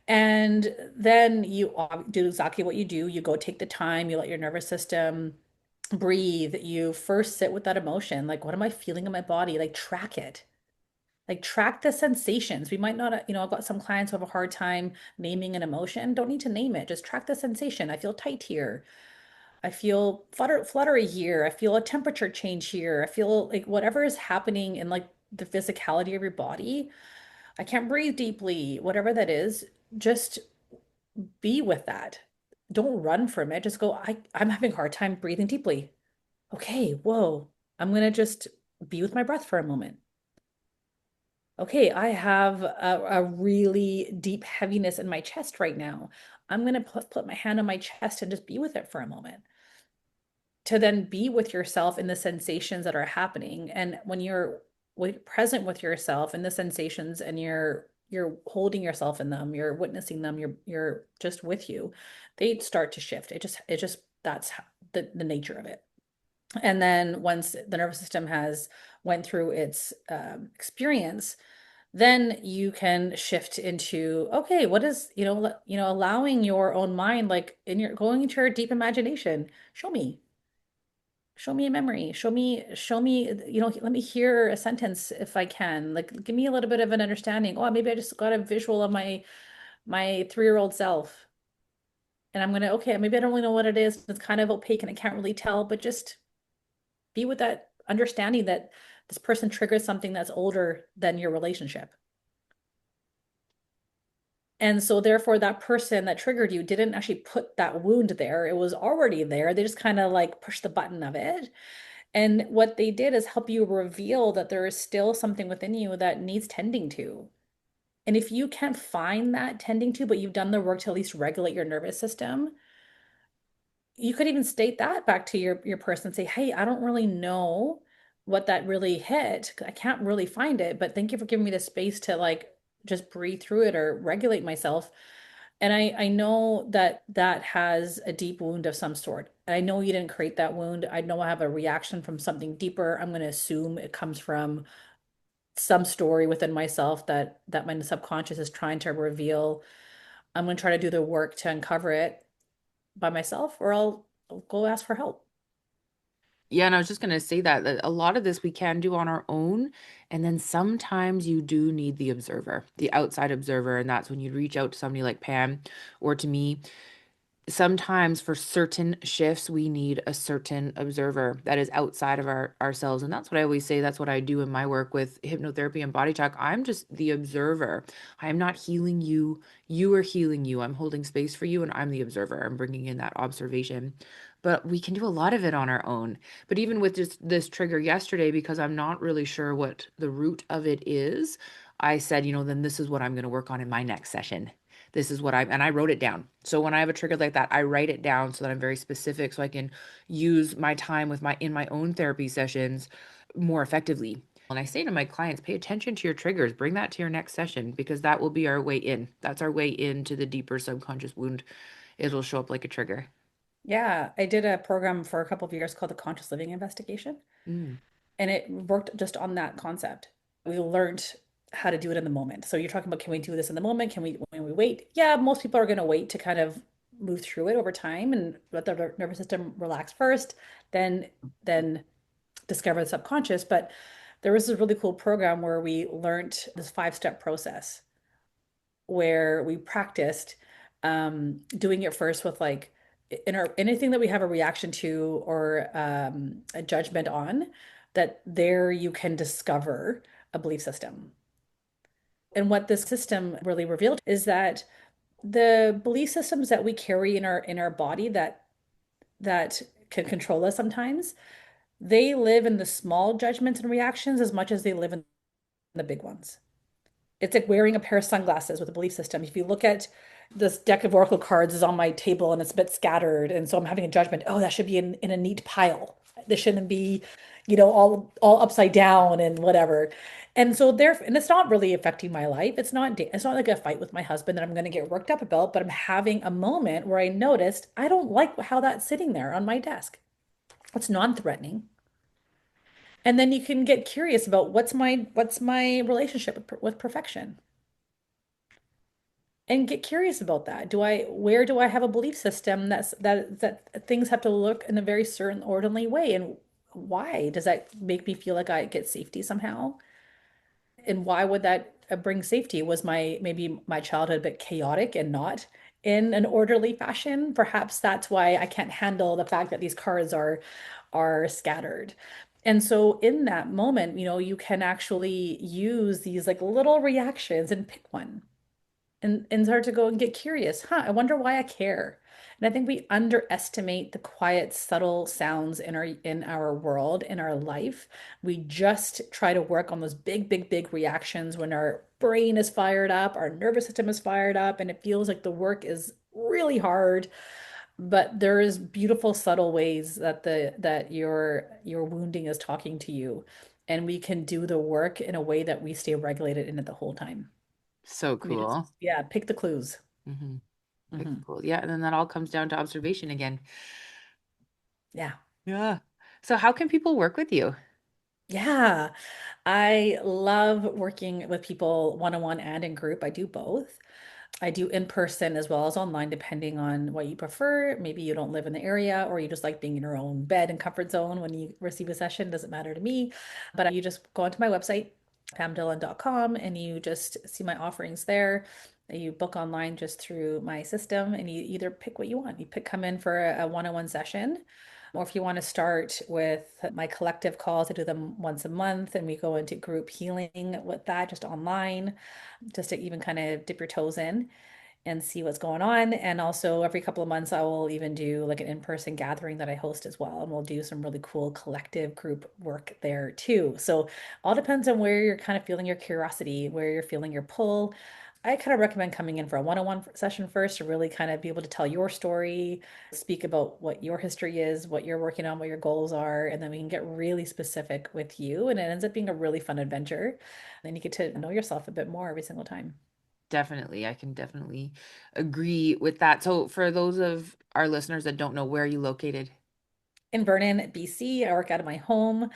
And then you do exactly what you do. You go take the time, you let your nervous system breathe. You first sit with that emotion. Like, what am I feeling in my body? Like, track it. Like, track the sensations. We might not, I've got some clients who have a hard time naming an emotion. Don't need to name it. Just track the sensation. I feel tight here. I feel fluttery here. I feel a temperature change here. I feel like whatever is happening in like the physicality of your body. I can't breathe deeply, whatever that is, just be with that. Don't run from it. Just go, I'm having a hard time breathing deeply. Okay, whoa. I'm gonna just be with my breath for a moment. Okay, I have a really deep heaviness in my chest right now. I'm gonna put my hand on my chest and just be with it for a moment, to then be with yourself in the sensations that are happening. And when present with yourself and the sensations and you're holding yourself in them, you're witnessing them, you're just with you, they start to shift. It just that's the nature of it. And then once the nervous system has went through its experience, then you can shift into, okay, what is, allowing your own mind, like in your going into your deep imagination, show me. Show me a memory. Show me, let me hear a sentence if I can. Like, give me a little bit of an understanding. Oh, maybe I just got a visual of my 3-year-old self. And I'm gonna, okay, maybe I don't really know what it is. It's kind of opaque and I can't really tell, but just be with that understanding that this person triggers something that's older than your relationship. And so therefore that person that triggered you didn't actually put that wound there. It was already there. They just kind of like pushed the button of it. And what they did is help you reveal that there is still something within you that needs tending to. And if you can't find that tending to, but you've done the work to at least regulate your nervous system, you could even state that back to your person and say, "Hey, I don't really know what that really hit. I can't really find it, but thank you for giving me the space to like just breathe through it or regulate myself." And I know that that has a deep wound of some sort. And I know you didn't create that wound. I know I have a reaction from something deeper. I'm going to assume it comes from some story within myself that my subconscious is trying to reveal. I'm going to try to do the work to uncover it by myself, or I'll go ask for help. Yeah, and I was just gonna say that a lot of this we can do on our own, and then sometimes you do need the observer, the outside observer, and that's when you reach out to somebody like Pam or to me. Sometimes for certain shifts we need a certain observer that is outside of ourselves, and that's what I always say. That's what I do in my work with hypnotherapy and body talk. I'm just the observer. I'm not healing you, you are healing you. I'm holding space for you and I'm the observer. I'm bringing in that observation, but we can do a lot of it on our own. But even with just this trigger yesterday, because I'm not really sure what the root of it is, I said, then this is what I'm going to work on in my next session. This is what and I wrote it down. So when I have a trigger like that, I write it down so that I'm very specific so I can use my time in my own therapy sessions more effectively. And I say to my clients, pay attention to your triggers, bring that to your next session because that will be our way in. That's our way into the deeper subconscious wound. It'll show up like a trigger. Yeah, I did a program for a couple of years called the Conscious Living Investigation, Mm. and it worked just on that concept. We learned how to do it in the moment. So you're talking about, can we do this in the moment? When we wait? Yeah, most people are going to wait to kind of move through it over time and let their nervous system relax first, then then discover the subconscious. But there was a really cool program where we learned this 5-step process where we practiced doing it first with like in our anything that we have a reaction to or a judgment on, that there you can discover a belief system. And what this system really revealed is that the belief systems that we carry in our body that can control us sometimes, they live in the small judgments and reactions as much as they live in the big ones. It's like wearing a pair of sunglasses with a belief system. If you look at this deck of oracle cards is on my table and it's a bit scattered, and so I'm having a judgment. Oh, that should be in a neat pile. This shouldn't be, all upside down and whatever. And so there, and it's not really affecting my life. It's not like a fight with my husband that I'm going to get worked up about, but I'm having a moment where I noticed I don't like how that's sitting there on my desk. It's non-threatening. And then you can get curious about what's my relationship with perfection, and get curious about that. Where do I have a belief system that things have to look in a very certain orderly way? And why does that make me feel like I get safety somehow? And why would that bring safety? Was maybe my childhood a bit chaotic and not in an orderly fashion? Perhaps that's why I can't handle the fact that these cards are scattered. And so in that moment, you can actually use these like little reactions and pick one and start to go and get curious. I wonder why I care. And I think we underestimate the quiet, subtle sounds in our world, in our life. We just try to work on those big, big, big reactions when our brain is fired up, our nervous system is fired up, and it feels like the work is really hard. But there is beautiful, subtle ways that your wounding is talking to you. And we can do the work in a way that we stay regulated in it the whole time. So We just, cool. yeah, pick the clues. Hmm. Hmm. Cool. Yeah, and then that all comes down to observation again. Yeah. Yeah. So how can people work with you? Yeah. I love working with people one-on-one and in group. I do both. I do in person as well as online, depending on what you prefer. Maybe you don't live in the area or you just like being in your own bed and comfort zone when you receive a session. Doesn't matter to me. But you just go onto my website, pamdillon.com, and you just see my offerings there. You book online just through my system and you either pick what you want. You pick come in for a one-on-one session. Or if you want to start with my collective calls, I do them once a month and we go into group healing with that just online, just to even kind of dip your toes in and see what's going on. And also every couple of months, I will even do like an in-person gathering that I host as well. And we'll do some really cool collective group work there too. So all depends on where you're kind of feeling your curiosity, where you're feeling your pull. I kind of recommend coming in for a one-on-one session first to really kind of be able to tell your story, speak about what your history is, what you're working on, what your goals are, and then we can get really specific with you. And it ends up being a really fun adventure. And then you get to know yourself a bit more every single time. Definitely. I can definitely agree with that. So, for those of our listeners that don't know, where are you located? In Vernon, BC, I work out of my home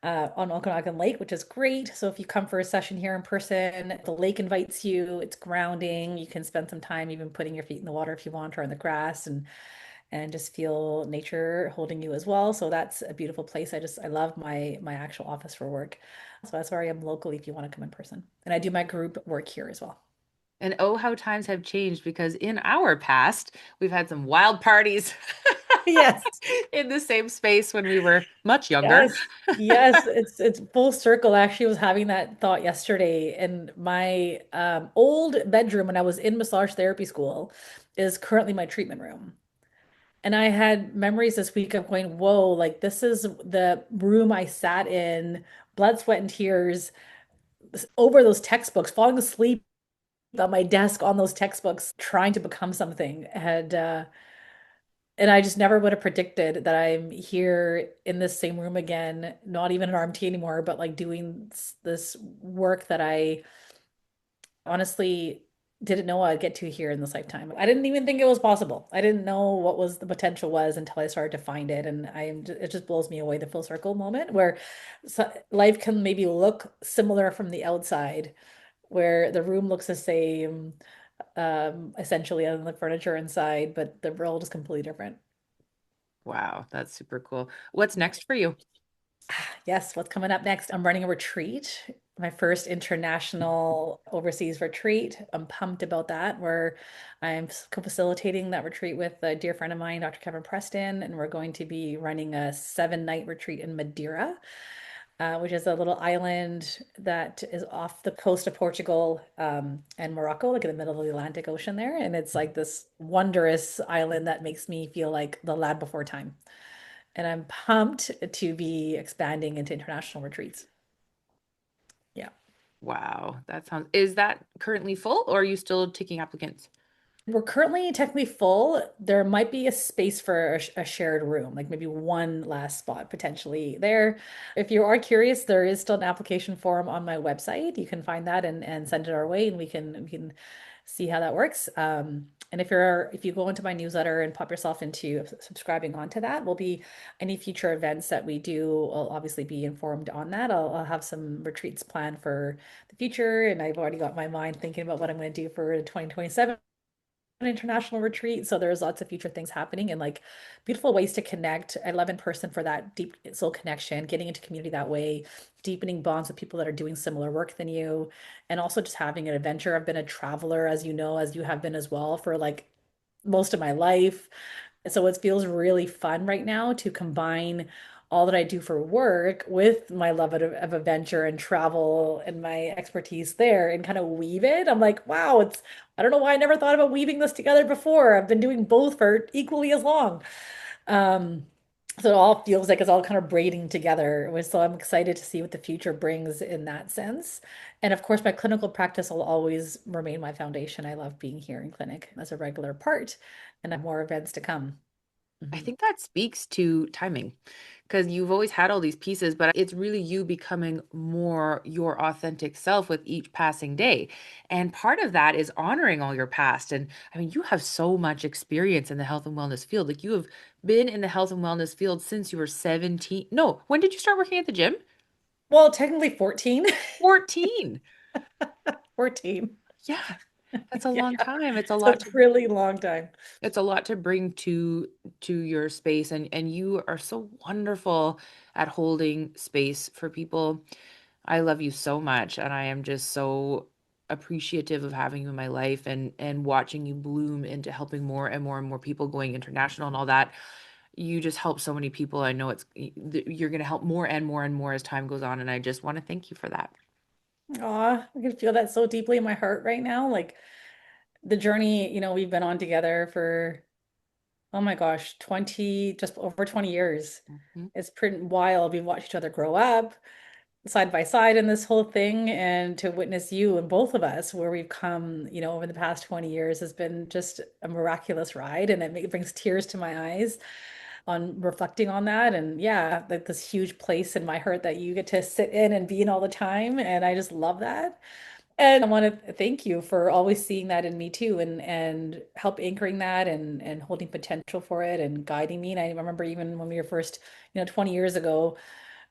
on Okanagan Lake, which is great. So if you come for a session here in person, the lake invites you. It's grounding. You can spend some time even putting your feet in the water if you want, or on the grass, and just feel nature holding you as well. So that's a beautiful place. I love my actual office for work. So that's where I am locally if you want to come in person. And I do my group work here as well. And oh, how times have changed because in our past, we've had some wild parties Yes. in the same space when we were much younger. Yes. Yes, it's full circle. I actually was having that thought yesterday. And my old bedroom when I was in massage therapy school is currently my treatment room. And I had memories this week of going, whoa, like this is the room I sat in, blood, sweat, and tears over those textbooks, falling asleep on my desk on those textbooks, trying to become something. And I just never would have predicted that I'm here in this same room again, not even an RMT anymore, but like doing this work that I honestly didn't know I'd get to here in this lifetime. I didn't even think it was possible. I didn't know what was the potential was until I started to find it. And it just blows me away, the full circle moment where life can maybe look similar from the outside, where the room looks the same, essentially on the furniture inside, but the world is completely different. Wow, that's super cool. What's next for you? Yes, what's coming up next? I'm running a retreat, my first international overseas retreat. I'm pumped about that. Where I'm co-facilitating that retreat with a dear friend of mine, Dr. Kevin Preston, and we're going to be running a 7-night retreat in Madeira, which is a little island that is off the coast of Portugal, and Morocco, like in the middle of the Atlantic Ocean there. And it's like this wondrous island that makes me feel like the land before time. And I'm pumped to be expanding into international retreats. Yeah. Wow, that sounds, is that currently full or are you still taking applicants? We're currently technically full. There might be a space for a shared room, like maybe one last spot potentially there. If you are curious, there is still an application form on my website. You can find that and send it our way, and we can see how that works. And if you go into my newsletter and pop yourself into subscribing onto that, will be any future events that we do. I'll obviously be informed on that. I'll have some retreats planned for the future, and I've already got my mind thinking about what I'm going to do for 2027 an international retreat. So there's lots of future things happening and like beautiful ways to connect. I love in person for that deep soul connection, getting into community that way, deepening bonds with people that are doing similar work than you, and also just having an adventure. I've been a traveler, as you know, as you have been as well, for like most of my life. So it feels really fun right now to combine all that I do for work with my love of adventure and travel and my expertise there and kind of weave it. I'm like, wow, I don't know why I never thought about weaving this together before. I've been doing both for equally as long. Um, so it all feels like it's all kind of braiding together. So I'm excited to see what the future brings in that sense. And of course, my clinical practice will always remain my foundation. I love being here in clinic as a regular part, and have more events to come. I Mhm. think that speaks to timing because you've always had all these pieces, but it's really you becoming more your authentic self with each passing day. And part of that is honoring all your past. And I mean, you have so much experience in the health and wellness field. Like you have been in the health and wellness field since you were 17. No, when did you start working at the gym? Well, technically 14. 14. 14. Yeah. That's a Yeah, long time. it's a really long time. It's a lot to bring to your space, and you are so wonderful at holding space for people. I love you so much, and I am just so appreciative of having you in my life, and watching you bloom into helping more and more and more people, going international and all that. You just help so many people. I know you're going to help more and more and more as time goes on, and I just want to thank you for that. Aw, I can feel that so deeply in my heart right now. Like the journey, we've been on together for, oh my gosh, 20, just over 20 years. Mhm. It's pretty wild. We've watched each other grow up side by side in this whole thing, and to witness you and both of us where we've come, over the past 20 years has been just a miraculous ride, and it brings tears to my eyes on reflecting on that. And yeah, like this huge place in my heart that you get to sit in and be in all the time, and I just love that. And I want to thank you for always seeing that in me too, and help anchoring that, and holding potential for it and guiding me. And I remember even when we were first, 20 years ago,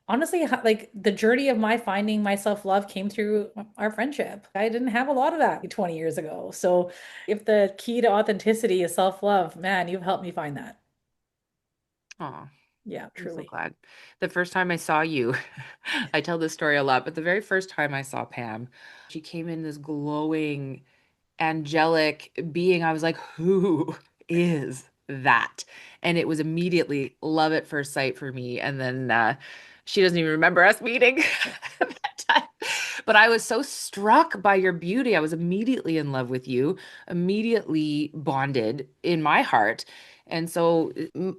honestly, like the journey of my finding my self-love came through our friendship. I didn't have a lot of that 20 years ago. So if the key to authenticity is self-love, man, you've helped me find that. Aw, Yeah, I'm so truly. glad. The first time I saw you, I tell this story a lot, but the very first time I saw Pam, she came in this glowing, angelic being. I was like, who is that? And it was immediately love at first sight for me. And then she doesn't even remember us meeting that time. But I was so struck by your beauty. I was immediately in love with you, immediately bonded in my heart. And so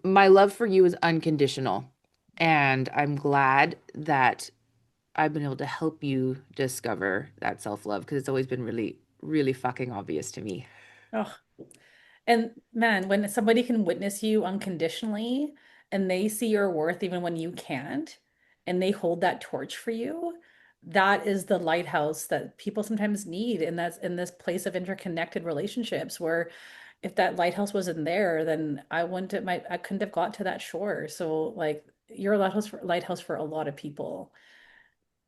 my love for you is unconditional. And I'm glad that I've been able to help you discover that self-love, because it's always been really, really fucking obvious to me. Oh, and man, when somebody can witness you unconditionally and they see your worth even when you can't, and they hold that torch for you, that is the lighthouse that people sometimes need. And that's in this place of interconnected relationships where if that lighthouse wasn't there, then I couldn't have got to that shore. So like you're a lighthouse for a lot of people.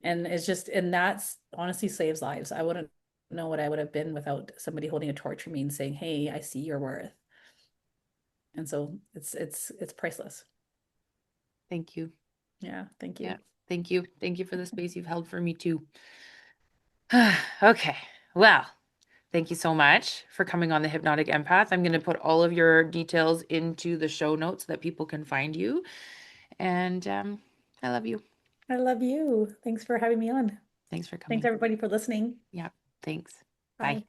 And it's just, and that's honestly saves lives. I wouldn't know what I would have been without somebody holding a torch for me and saying, "Hey, I see your worth." And so it's priceless. Thank you. Yeah, thank Yeah. you. Thank you. Thank you for the space you've held for me too. Okay. Well, thank you so much for coming on the Hypnotic Empath. I'm going to put all of your details into the show notes so that people can find you. And I love you. I love you. Thanks for having me on. Thanks for Thanks coming. everybody for listening. Yeah. Thanks. Bye.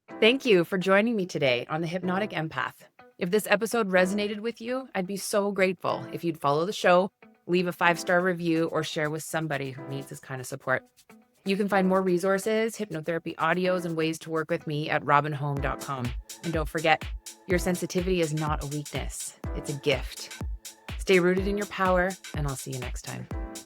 Bye. Thank you for joining me today on the Hypnotic Empath. If this episode resonated with you, I'd be so grateful if you'd follow the show, leave a 5-star review, or share with somebody who needs this kind of support. You can find more resources, hypnotherapy audios, and ways to work with me at robynholm.com. And don't forget, your sensitivity is not a weakness, it's a gift. Stay rooted in your power, and I'll see you next time.